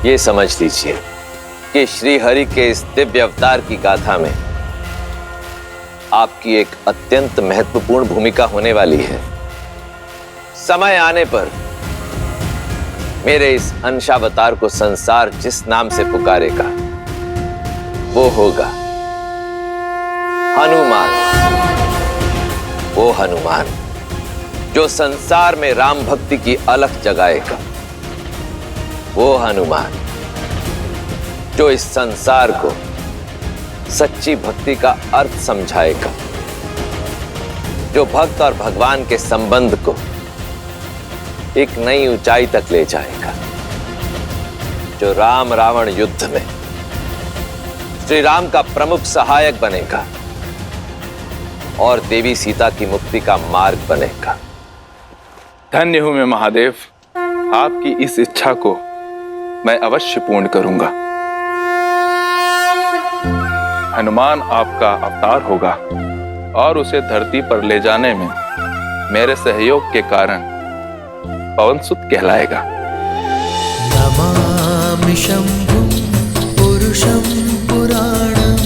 ये समझ लीजिए कि श्री हरि के इस दिव्य अवतार की गाथा में आपकी एक अत्यंत महत्वपूर्ण भूमिका होने वाली है। समय आने पर मेरे इस अंशावतार को संसार जिस नाम से पुकारेगा वो होगा हनुमान। वो हनुमान जो संसार में राम भक्ति की अलख जगाएगा। वो हनुमान जो इस संसार को सच्ची भक्ति का अर्थ समझाएगा, जो भक्त और भगवान के संबंध को एक नई ऊंचाई तक ले जाएगा, जो राम रावण युद्ध में श्री राम का प्रमुख सहायक बनेगा और देवी सीता की मुक्ति का मार्ग बनेगा। धन्य हूं मैं महादेव, आपकी इस इच्छा को मैं अवश्य पूर्ण करूंगा। हनुमान आपका अवतार होगा और उसे धरती पर ले जाने में मेरे सहयोग के कारण पवनसुत कहलाएगा। नमामि शंभुं पुरुषं पुराणं,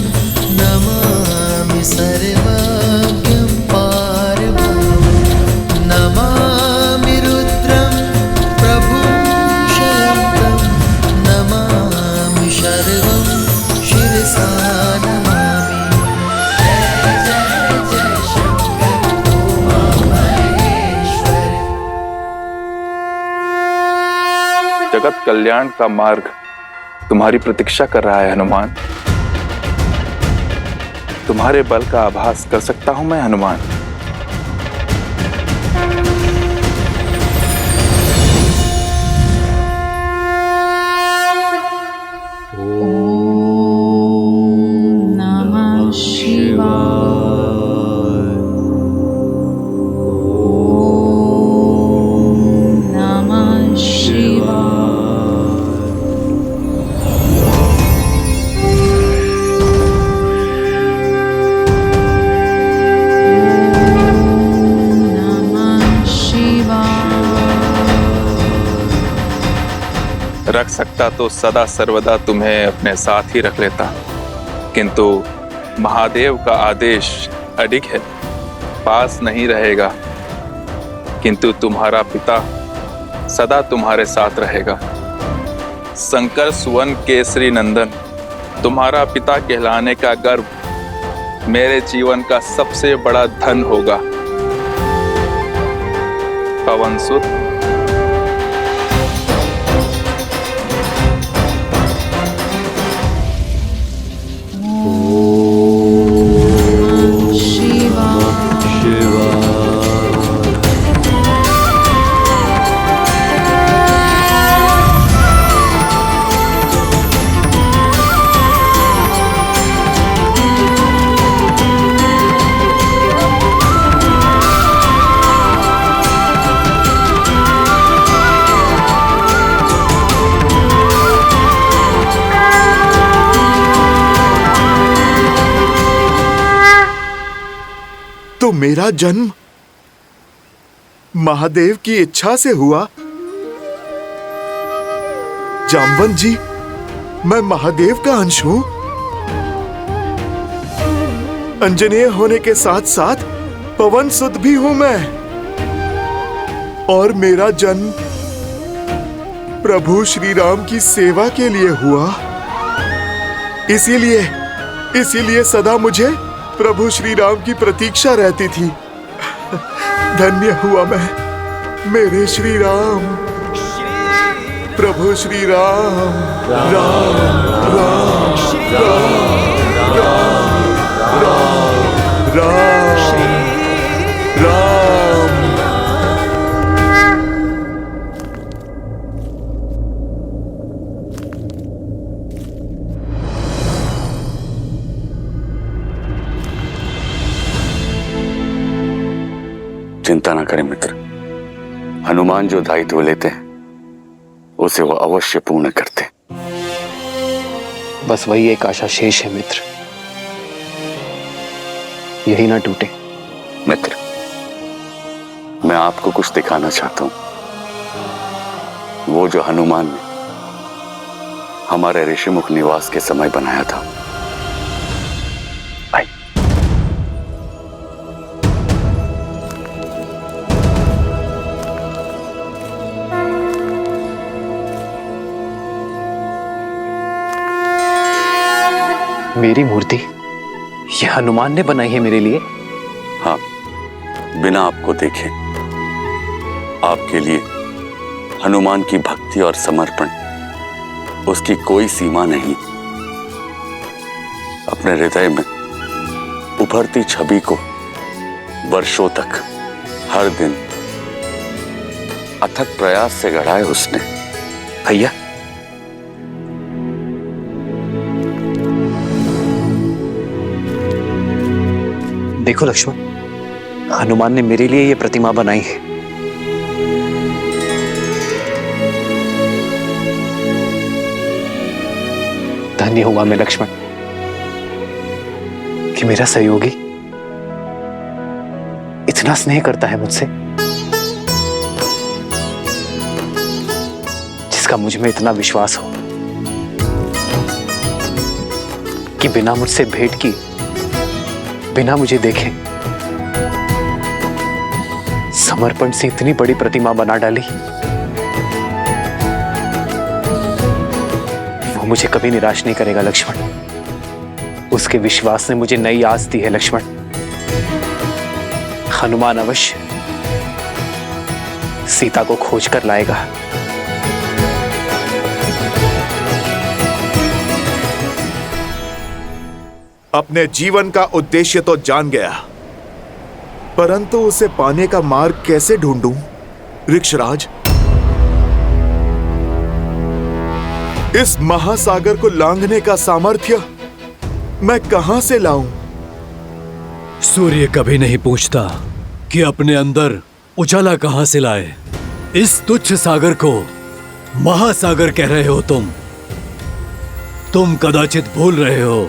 नमामि सर्वज्ञं पारब्रह्मं, नमामि रुद्रं प्रभुं शयन्तं, नमामि शर्वं शिरसा नमामि। जय जय जय शंकर उमा महेश्वर। जगत कल्याण का मार्ग तुम्हारी प्रतीक्षा कर रहा है हनुमान। तुम्हारे बल का आभास कर सकता हूं मैं हनुमान। नमः शिवाय। नमः शिवाय। रख सकता तो सदा सर्वदा तुम्हें अपने साथ ही रख लेता, किंतु महादेव का आदेश अडिग है, पास नहीं रहेगा, किंतु तुम्हारा पिता सदा तुम्हारे साथ रहेगा। शंकर सुवन केसरी नंदन, तुम्हारा पिता कहलाने का गर्व मेरे जीवन का सबसे बड़ा धन होगा। पवनसुत, तो मेरा जन्म महादेव की इच्छा से हुआ। जामवंत जी, मैं महादेव का अंश हूं। अंजनेय होने के साथ साथ पवनसुत भी हूं मैं, और मेरा जन्म प्रभु श्री राम की सेवा के लिए हुआ। इसीलिए सदा मुझे प्रभु श्री राम की प्रतीक्षा रहती थी। धन्य हुआ मैं, मेरे श्री राम, प्रभु श्री राम। राम राम राम राम राम राम राम। चिंता ना करें मित्र, हनुमान जो दायित्व लेते हैं उसे वो अवश्य पूर्ण करते। बस वही एक आशा शेष है मित्र, यही ना टूटे। मित्र, मैं आपको कुछ दिखाना चाहता हूं। वो जो हनुमान ने हमारे ऋषिमुख निवास के समय बनाया था। मेरी मूर्ति यह हनुमान ने बनाई है मेरे लिए? हाँ, बिना आपको देखे आपके लिए हनुमान की भक्ति और समर्पण, उसकी कोई सीमा नहीं। अपने हृदय में उभरती छवि को वर्षों तक हर दिन अथक प्रयास से गढ़ा है उसने। भैया, देखो लक्ष्मण, हनुमान ने मेरे लिए यह प्रतिमा बनाई है। धन्य हुआ मैं लक्ष्मण कि मेरा सहयोगी इतना स्नेह करता है मुझसे, जिसका मुझ में इतना विश्वास हो कि बिना मुझसे भेंट की, बिना मुझे देखे समर्पण से इतनी बड़ी प्रतिमा बना डाली। वो मुझे कभी निराश नहीं करेगा लक्ष्मण। उसके विश्वास ने मुझे नई आस दी है लक्ष्मण। हनुमान अवश्य सीता को खोज कर लाएगा। अपने जीवन का उद्देश्य तो जान गया, परंतु उसे पाने का मार्ग कैसे ढूंढूं? ऋक्षराज, इस महासागर को लांघने का सामर्थ्य मैं कहां से लाऊं? सूर्य कभी नहीं पूछता कि अपने अंदर उजाला कहां से लाए। इस तुच्छ सागर को महासागर कह रहे हो तुम कदाचित भूल रहे हो,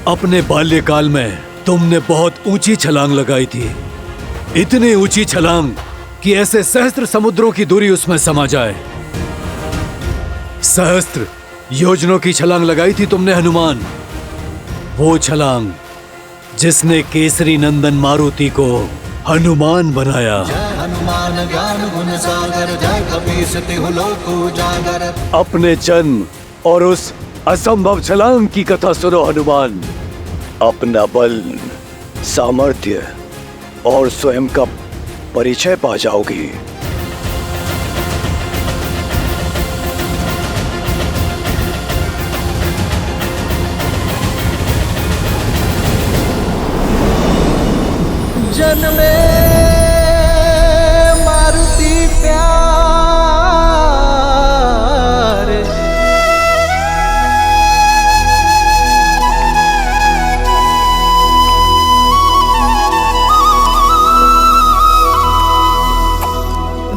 अपने बाल्यकाल में तुमने बहुत ऊंची छलांग लगाई थी। इतनी ऊंची छलांग कि ऐसे सहस्त्र समुद्रों की दूरी उसमें समा जाए। सहस्त्र योजनों की छलांग लगाई थी तुमने हनुमान। वो छलांग जिसने केसरी नंदन मारुति को हनुमान बनाया। जय हनुमान ज्ञान गुण सागर, जय कपीस तिहु लोक उजागर। अपने जन्म और उस असंभव छलांग की कथा सुनो हनुमान। अपना बल, सामर्थ्य और स्वयं का परिचय पा जाओगी। जन्मे मारुति प्यारे,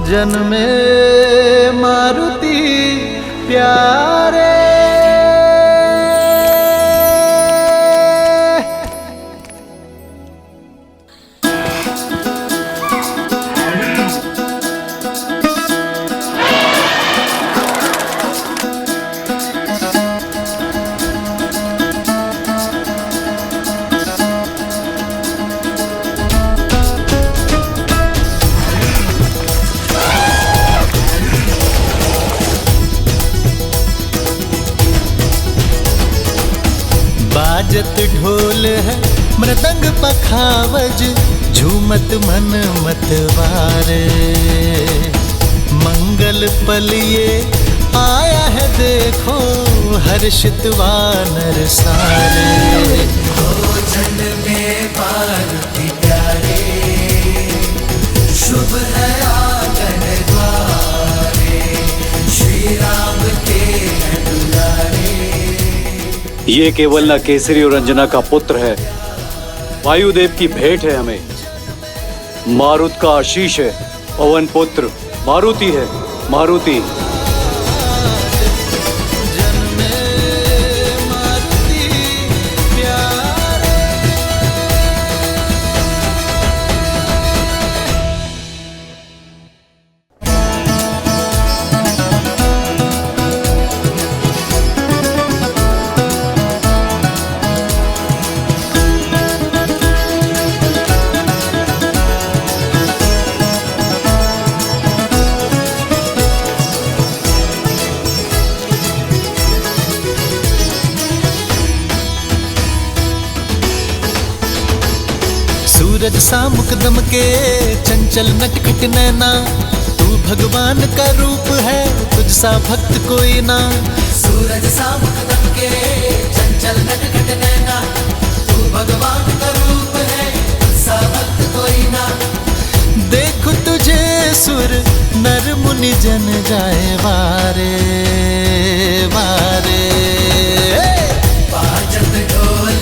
जन्मे मारुति प्यारे। बाजत ढोल है मृदंग पखावज, झूमत मन मतवारे। मंगल पल ये आया है देखो, हर्षित वानर सारे। भोजन में पार्वती प्यारे, शुभ है आंगन द्वारे, श्री राम के हैं दुलारे। ये केवल न केसरी और अंजना का पुत्र है, वायुदेव की भेंट है हमें। मारुत का आशीष है, पवन पुत्र मारुति है, मारुति। सूरज सा मुकदम के चंचल नटखट नैना, तू भगवान का रूप है, तुझ सा भक्त कोई ना। सूरज सा मुकदम के चंचल नटखट नैना, तू भगवान का रूप है, तुझ सा भक्त कोई ना। देखो तुझे सुर नर मुनि जन जाए वारे वारे। बाजत ढोल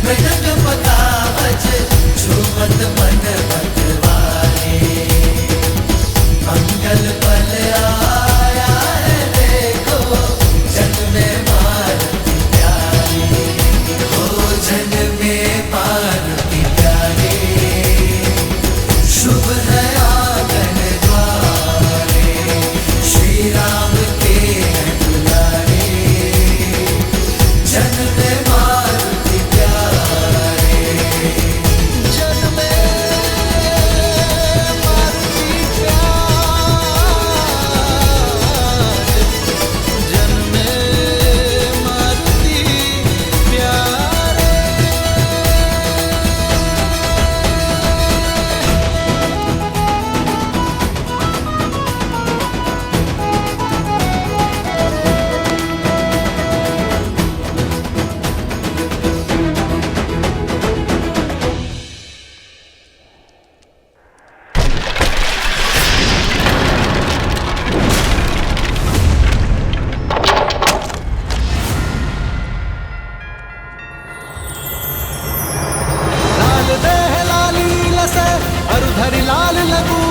मृदंग पखावज, झूमत मन मतवारे। मंगल पल आया है देखो, जन में मारुति प्यारे। भोजन में मारुति प्यारे, शुभ है आंगन द्वारे, श्री राम के हैं दुलारे। जन में मारुति प्यारे, जन में मारुति प्यारे, जन में मारुति प्यारे। लाल देह लाली लसे अरुधरि लाल लगू,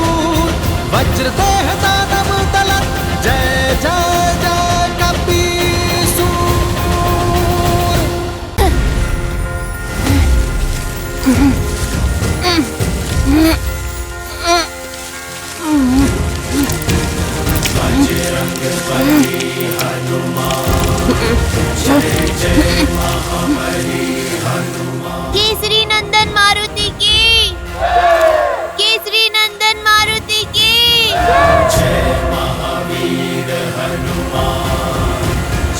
वज्र देह दानव दलत, जय जय जय कपीसूर। बजरंग बली हनुमान, जय जय महाबली हनुमान। केसरी नंदन मारुति की, केसरी नंदन मारुति की। जय महावीर हनुमान,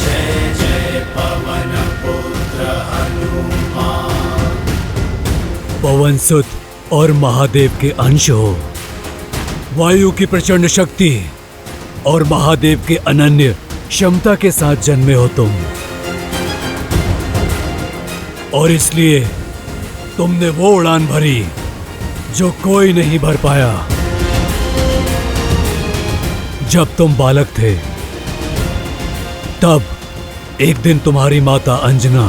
जय जय पवन पुत्र हनुमान। पवन सुत और महादेव के अंश हो, वायु की प्रचंड शक्ति और महादेव के अनन्य क्षमता के साथ जन्मे हो तुम, और इसलिए तुमने वो उड़ान भरी जो कोई नहीं भर पाया। जब तुम बालक थे तब एक दिन तुम्हारी माता अंजना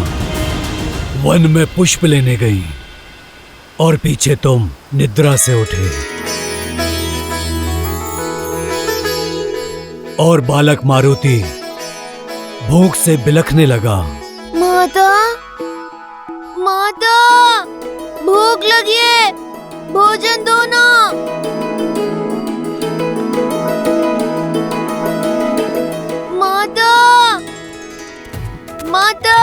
वन में पुष्प लेने गई और पीछे तुम निद्रा से उठे और बालक मारुति भूख से बिलखने लगा। माता, माता, भूख लगी है, भोजन दो ना। माता, माता,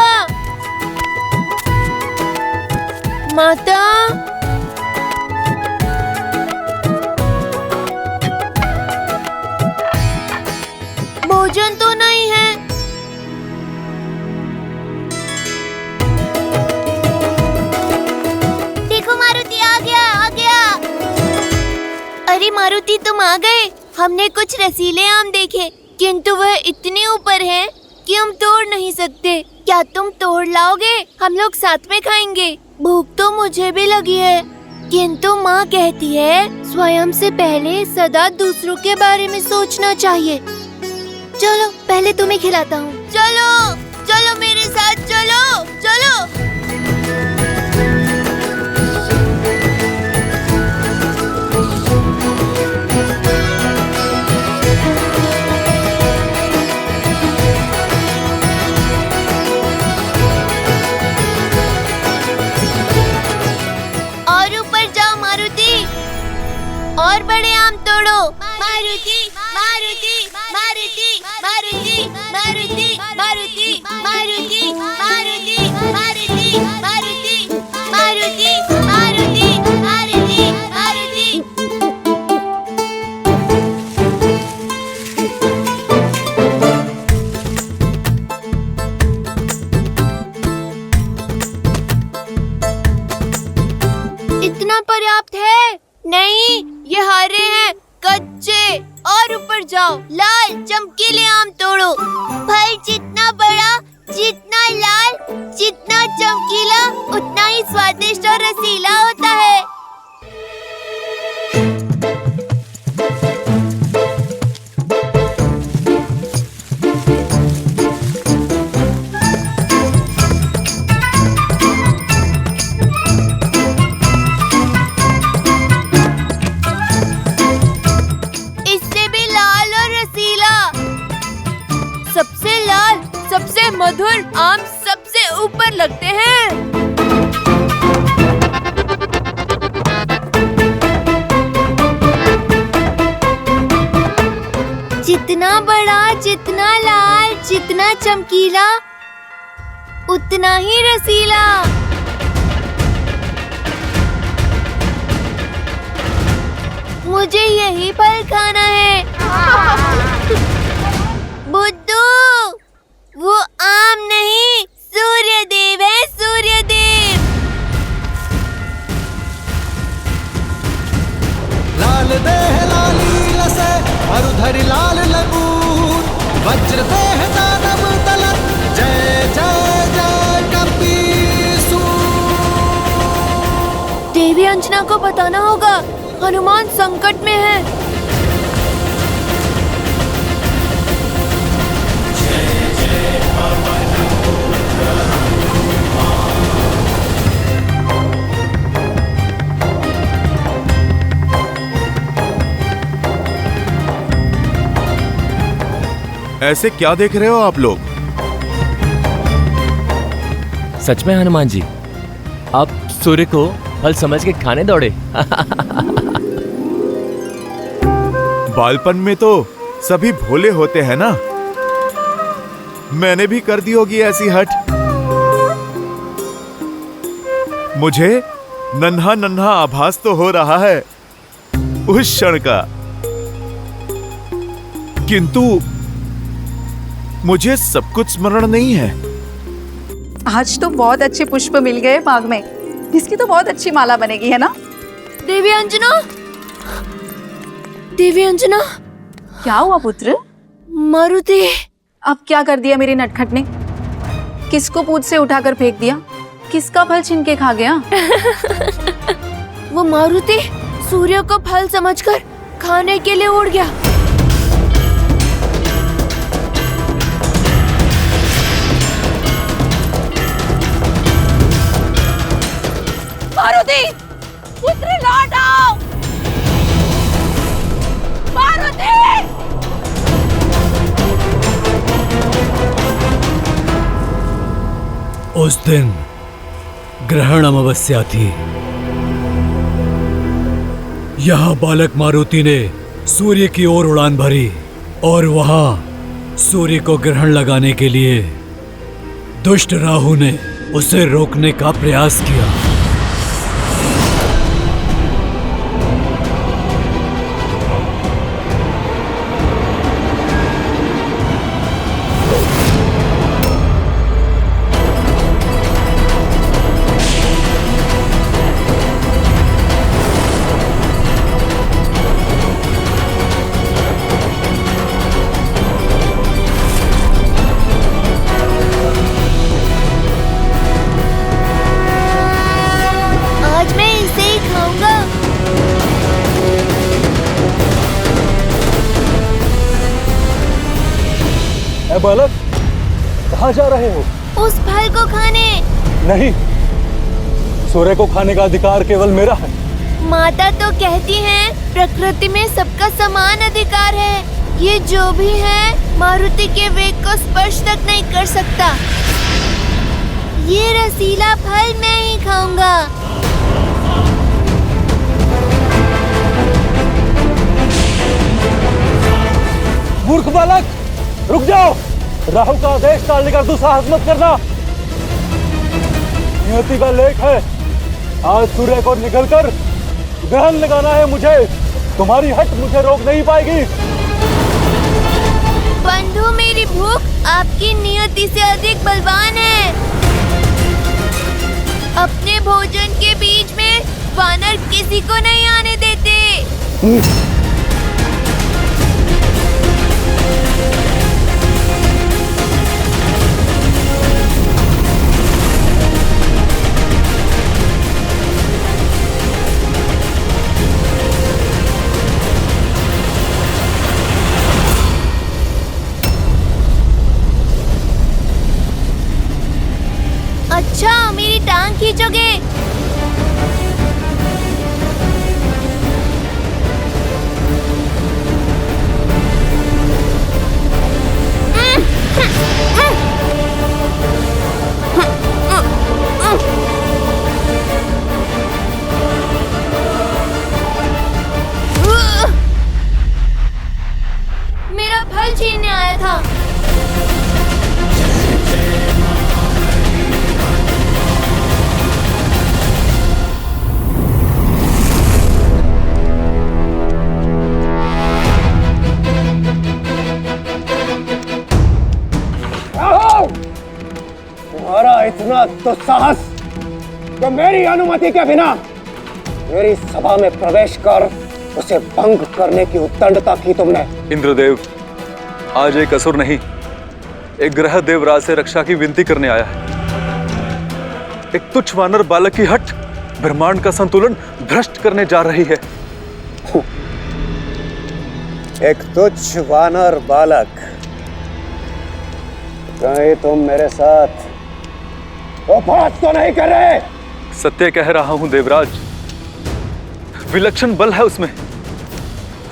माता। भोजन तो नहीं है। फाइनली मारुति तुम आ गए। हमने कुछ रसीले आम देखे, किंतु वह इतने ऊपर हैं कि हम तोड़ नहीं सकते। क्या तुम तोड़ लाओगे? हम लोग साथ में खाएंगे। भूख तो मुझे भी लगी है, किंतु माँ कहती है स्वयं से पहले सदा दूसरों के बारे में सोचना चाहिए। चलो पहले तुम्हें खिलाता हूँ। चलो चलो मेरे साथ, चलो चलो। और ऊपर जाओ मारुति, और बड़े आम तोड़ो। मारुति मारुति मारुति मारुति मारुति मारुति मारुति मारुति मारुति मारुति मारुति मारुति मारुति मारुति। इतना पर्याप्त है? नहीं, ये हरे हैं, कच्चे। और ऊपर जाओ, लाल चमकीले आम तोड़ो। फल जितना बड़ा, जितना लाल, जितना चमकीला, उतना ही स्वादिष्ट और रसीला होता है। सबसे मधुर आम सबसे ऊपर लगते हैं। जितना बड़ा, जितना लाल, जितना चमकीला, उतना ही रसीला। मुझे यही फल खाना है। बुद्धू, वो आम नहीं, सूर्यदेव है, सूर्यदेव। लाल देह लाली लसे मरुधरि लाल लगून, वज्र देह दानव तलत, जय जय जय कपीसूर। देवी अंजना को बताना होगा, हनुमान संकट में है। ऐसे क्या देख रहे हो आप लोग? सच में हनुमान जी, आप सूर्य को फल समझ के खाने दौड़े। बालपन में तो सभी भोले होते हैं ना, मैंने भी कर दी होगी ऐसी हट। मुझे नन्हा नन्हा आभास तो हो रहा है उस क्षण का, किंतु मुझे सब कुछ स्मरण नहीं है। आज तो बहुत अच्छे पुष्प मिल गए बाग में, इसकी तो बहुत अच्छी माला बनेगी, है ना? देवी अंजना, देवी अंजना। क्या हुआ पुत्र? मारुति। अब क्या कर दिया मेरी नटखट ने? किसको पूछ से उठाकर फेंक दिया? किसका फल छीन के खा गया? वो मारुति सूर्य को फल समझकर खाने के लिए उड़ गया। मारुति, पुत्र लौट आओ। मारुति! उस दिन ग्रहण अमावस्या थी। यहाँ बालक मारुति ने सूर्य की ओर उड़ान भरी और वहां सूर्य को ग्रहण लगाने के लिए दुष्ट राहु ने उसे रोकने का प्रयास किया। बालक, कहाँ जा रहे हो? उस फल को खाने। नहीं, सूर्य को खाने का अधिकार केवल मेरा है। माता तो कहती हैं प्रकृति में सबका समान अधिकार है। ये जो भी है मारुति के वेग को स्पर्श तक नहीं कर सकता। ये रसीला फल मैं ही खाऊंगा। मूर्ख बालक, रुक जाओ। राहु का आदेश टालने का दुस्साहस मत करना। नियति का लेख है, आज सूर्य को निकलकर ग्रहण लगाना है मुझे। तुम्हारी हट मुझे रोक नहीं पाएगी। बंधु, मेरी भूख आपकी नियति से अधिक बलवान है। अपने भोजन के बीच में वानर किसी को नहीं आने देते। अच्छा, मेरी टांग खींचोगे? मेरा फल छीनने आया था। तुम्हारा इतना दुस्साहस तो मेरी अनुमति के बिना मेरी सभा में प्रवेश कर उसे भंग करने की उद्दंडता की तुमने। इंद्रदेव, आज एक असुर नहीं, एक ग्रह देवराज से रक्षा की विनती करने आया है। एक तुच्छ वानर बालक की हट ब्रह्मांड का संतुलन भ्रष्ट करने जा रही है। एक तुच्छ वानर बालक, कहीं तुम मेरे साथ वो बात तो नहीं कर रहे? सत्य कह रहा हूं देवराज, विलक्षण बल है उसमें।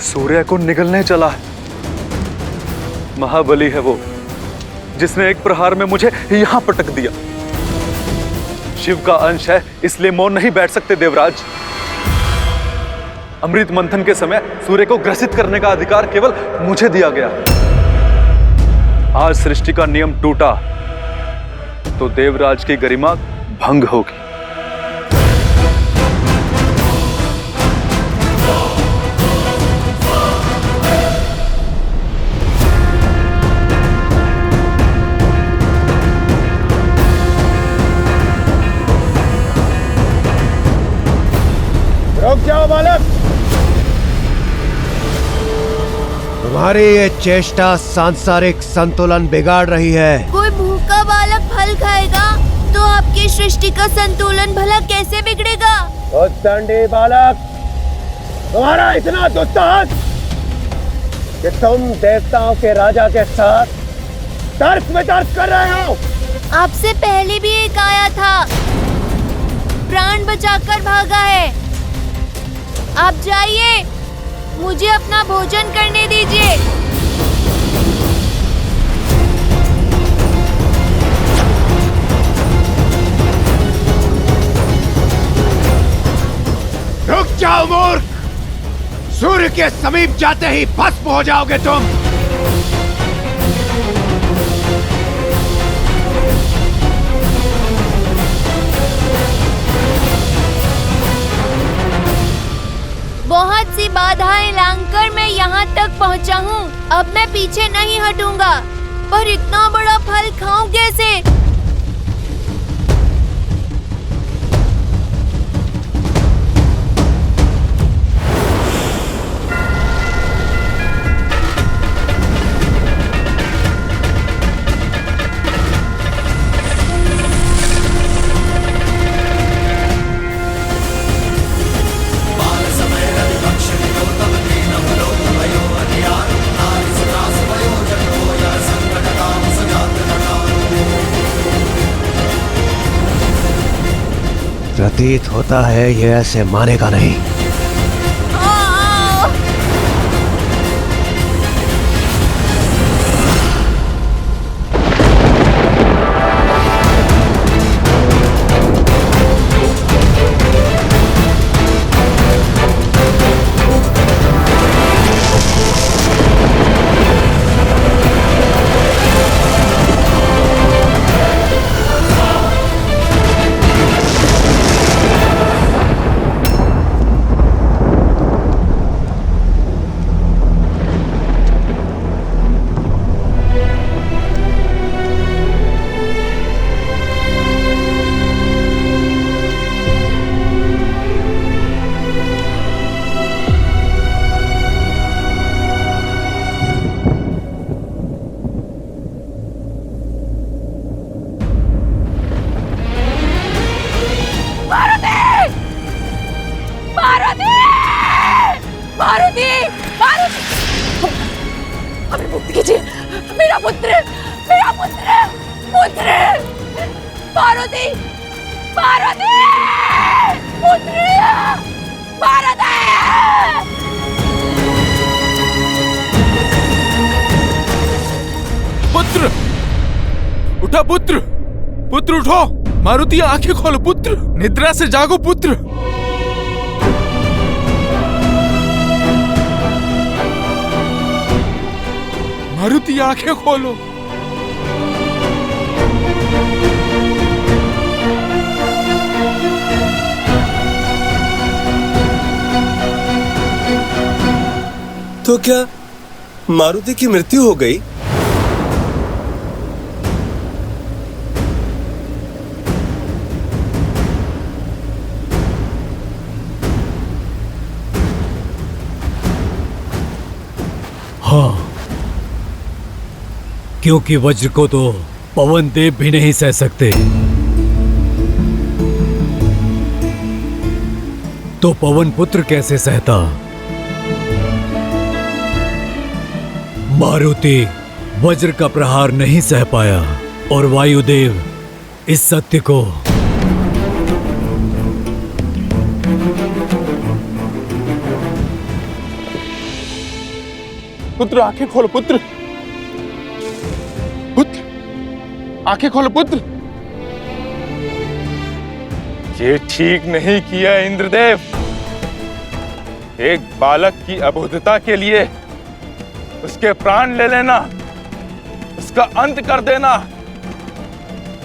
सूर्य को निगलने चला है। महाबली है वो, जिसने एक प्रहार में मुझे यहां पटक दिया। शिव का अंश है, इसलिए मौन नहीं बैठ सकते देवराज। अमृत मंथन के समय सूर्य को ग्रसित करने का अधिकार केवल मुझे दिया गया। आज सृष्टि का नियम टूटा तो देवराज की गरिमा भंग होगी। रुक जाओ बालक, तुम्हारी ये चेष्टा सांसारिक संतुलन बिगाड़ रही है। कोई भूखा बालक फल खाएगा तो आपकी सृष्टि का संतुलन भला कैसे बिगड़ेगा? उद्दंडी बालक, तुम्हारा इतना दुस्साहस कि तुम देवताओं के राजा के साथ तर्क में तर्क कर रहे हो। आपसे पहले भी एक आया था, प्राण बचाकर भागा है। आप जाइए, मुझे अपना भोजन करने दीजिए। रुक जाओ मूर्ख, सूर्य के समीप जाते ही भस्म हो जाओगे तुम। बहुत सी बाधाएं लांघकर मैं यहाँ तक पहुँचा हूँ। अब मैं पीछे नहीं हटूंगा, पर इतना बड़ा फल खाऊं कैसे? संकटतां प्रतीत होता है ये ऐसे मानेगा नहीं। हमें मुक्त कीजिए, मेरा पुत्र, मेरा पुत्र, पुत्र, पार्वती, पार्वती, पुत्र, पार्वती। पुत्र उठा, पुत्र, पुत्र उठो, मारुति आंखें खोलो पुत्र, निद्रा से जागो पुत्र। मारुति आंखें खोलो। तो क्या मारुति की मृत्यु हो गई? हाँ, क्योंकि वज्र को तो पवन देव भी नहीं सह सकते, तो पवन पुत्र कैसे सहता? मारुति वज्र का प्रहार नहीं सह पाया और वायुदेव इस सत्य को पुत्र आंखें खोलो पुत्र, पुत्र आंखें खोलो पुत्र। ये ठीक नहीं किया इंद्रदेव। एक बालक की अबोधता के लिए उसके प्राण ले लेना, उसका अंत कर देना,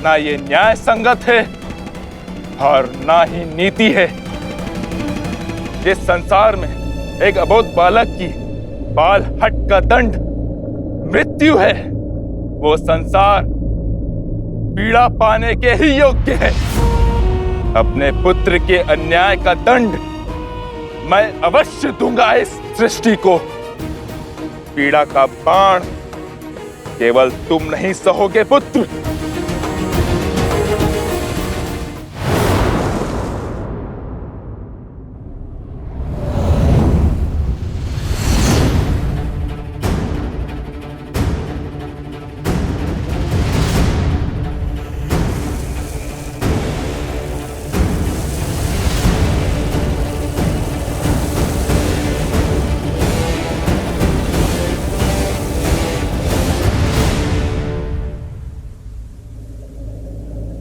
ना ये न्याय संगत है और ना ही नीति है। जिस संसार में एक अबोध बालक की बाल हट का दंड मृत्यु है, वो संसार पीड़ा पाने के ही योग्य है। अपने पुत्र के अन्याय का दंड मैं अवश्य दूंगा इस सृष्टि को। पीड़ा का बाण केवल तुम नहीं सहोगे पुत्र।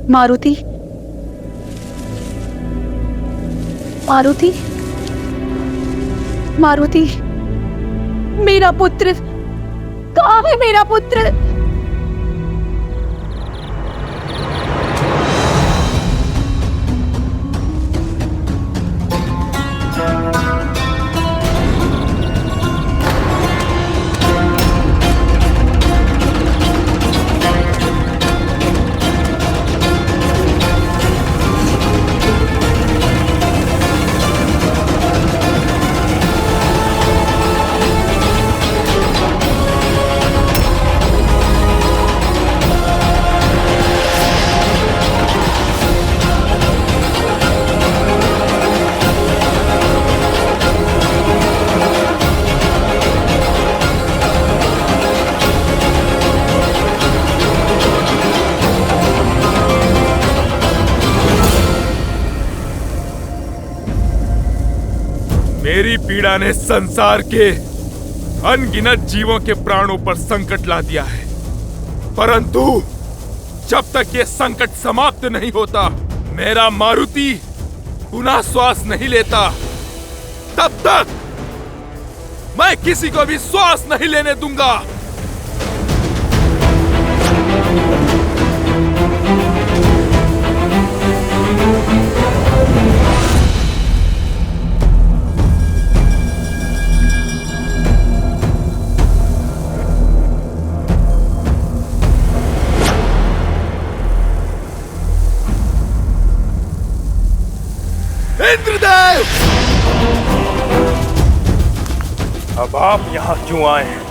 मारुति, मारुति, मारुति, मेरा पुत्र कहाँ है? मेरा पुत्र मेरी पीड़ा ने संसार के अनगिनत जीवों के प्राणों पर संकट ला दिया है, परंतु जब तक ये संकट समाप्त नहीं होता, मेरा मारुति पुनः श्वास नहीं लेता, तब तक मैं किसी को भी श्वास नहीं लेने दूंगा। इंद्रदेव, अब आप यहाँ क्यों आए हैं?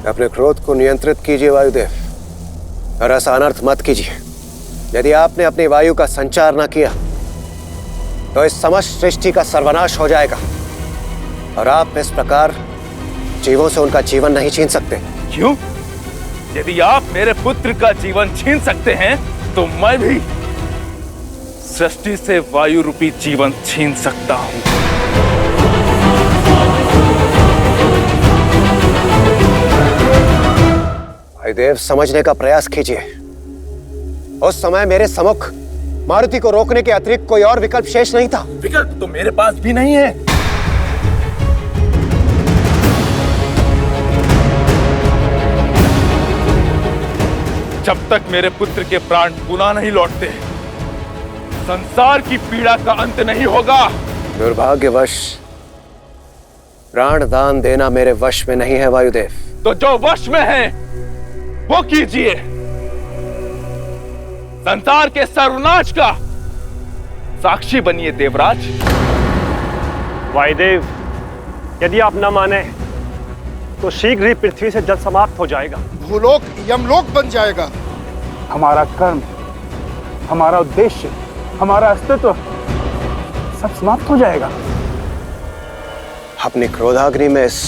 अपने क्रोध को नियंत्रित कीजिए वायुदेव, और ऐसा अनर्थ मत कीजिए। यदि आपने अपनी वायु का संचार न किया तो इस समस्त सृष्टि का सर्वनाश हो जाएगा, और आप इस प्रकार जीवों से उनका जीवन नहीं छीन सकते। क्यों? यदि आप मेरे पुत्र का जीवन छीन सकते हैं, तो मैं भी सृष्टि से वायु रूपी जीवन छीन सकता हूं। वायुदेव, समझने का प्रयास कीजिए। उस समय मेरे सम्मुख मारुति को रोकने के अतिरिक्त कोई और विकल्प शेष नहीं था। विकल्प तो मेरे पास भी नहीं है। जब तक मेरे पुत्र के प्राण पुनः नहीं लौटते, संसार की पीड़ा का अंत नहीं होगा। दुर्भाग्यवश प्राण दान देना मेरे वश में नहीं है वायुदेव। तो जो वश में है वो कीजिए। संसार के सर्वनाश का साक्षी बनिए देवराज। वायुदेव, यदि आप न माने तो शीघ्र ही पृथ्वी से जल समाप्त हो जाएगा। भूलोक यमलोक बन जाएगा। हमारा कर्म, हमारा उद्देश्य, हमारा अस्तित्व सब समाप्त हो जाएगा। अपनी क्रोधाग्नि में इस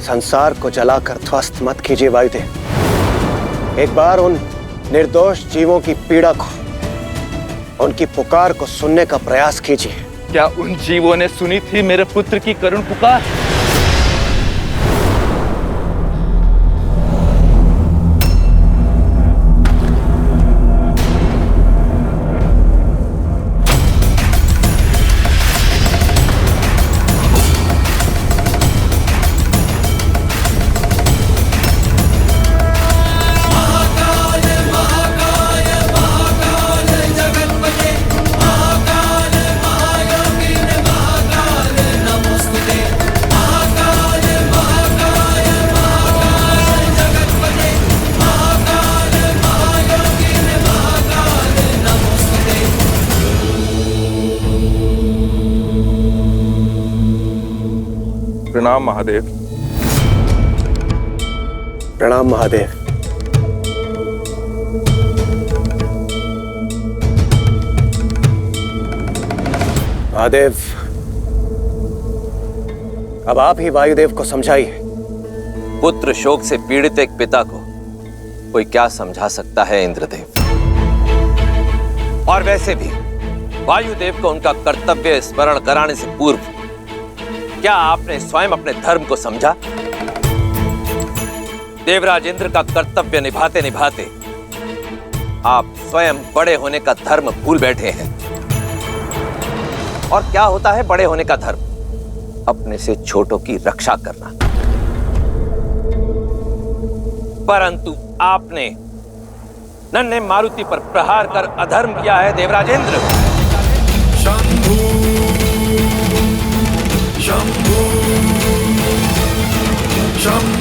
संसार को जलाकर ध्वस्त मत कीजिए वायुदेव। एक बार उन निर्दोष जीवों की पीड़ा को, उनकी पुकार को सुनने का प्रयास कीजिए। क्या उन जीवों ने सुनी थी मेरे पुत्र की करुण पुकार? प्रणाम महादेव। प्रणाम महादेव। महादेव, अब आप ही वायुदेव को समझाइए। पुत्र शोक से पीड़ित एक पिता को कोई क्या समझा सकता है इंद्रदेव? और वैसे भी वायुदेव को उनका कर्तव्य स्मरण कराने से पूर्व क्या आपने स्वयं अपने धर्म को समझा? देवराज इंद्र का कर्तव्य निभाते निभाते आप स्वयं बड़े होने का धर्म भूल बैठे हैं। और क्या होता है बड़े होने का धर्म? अपने से छोटों की रक्षा करना। परंतु आपने नन्हे मारुति पर प्रहार कर अधर्म किया है देवराज इंद्र। शंभू शंभू शंभू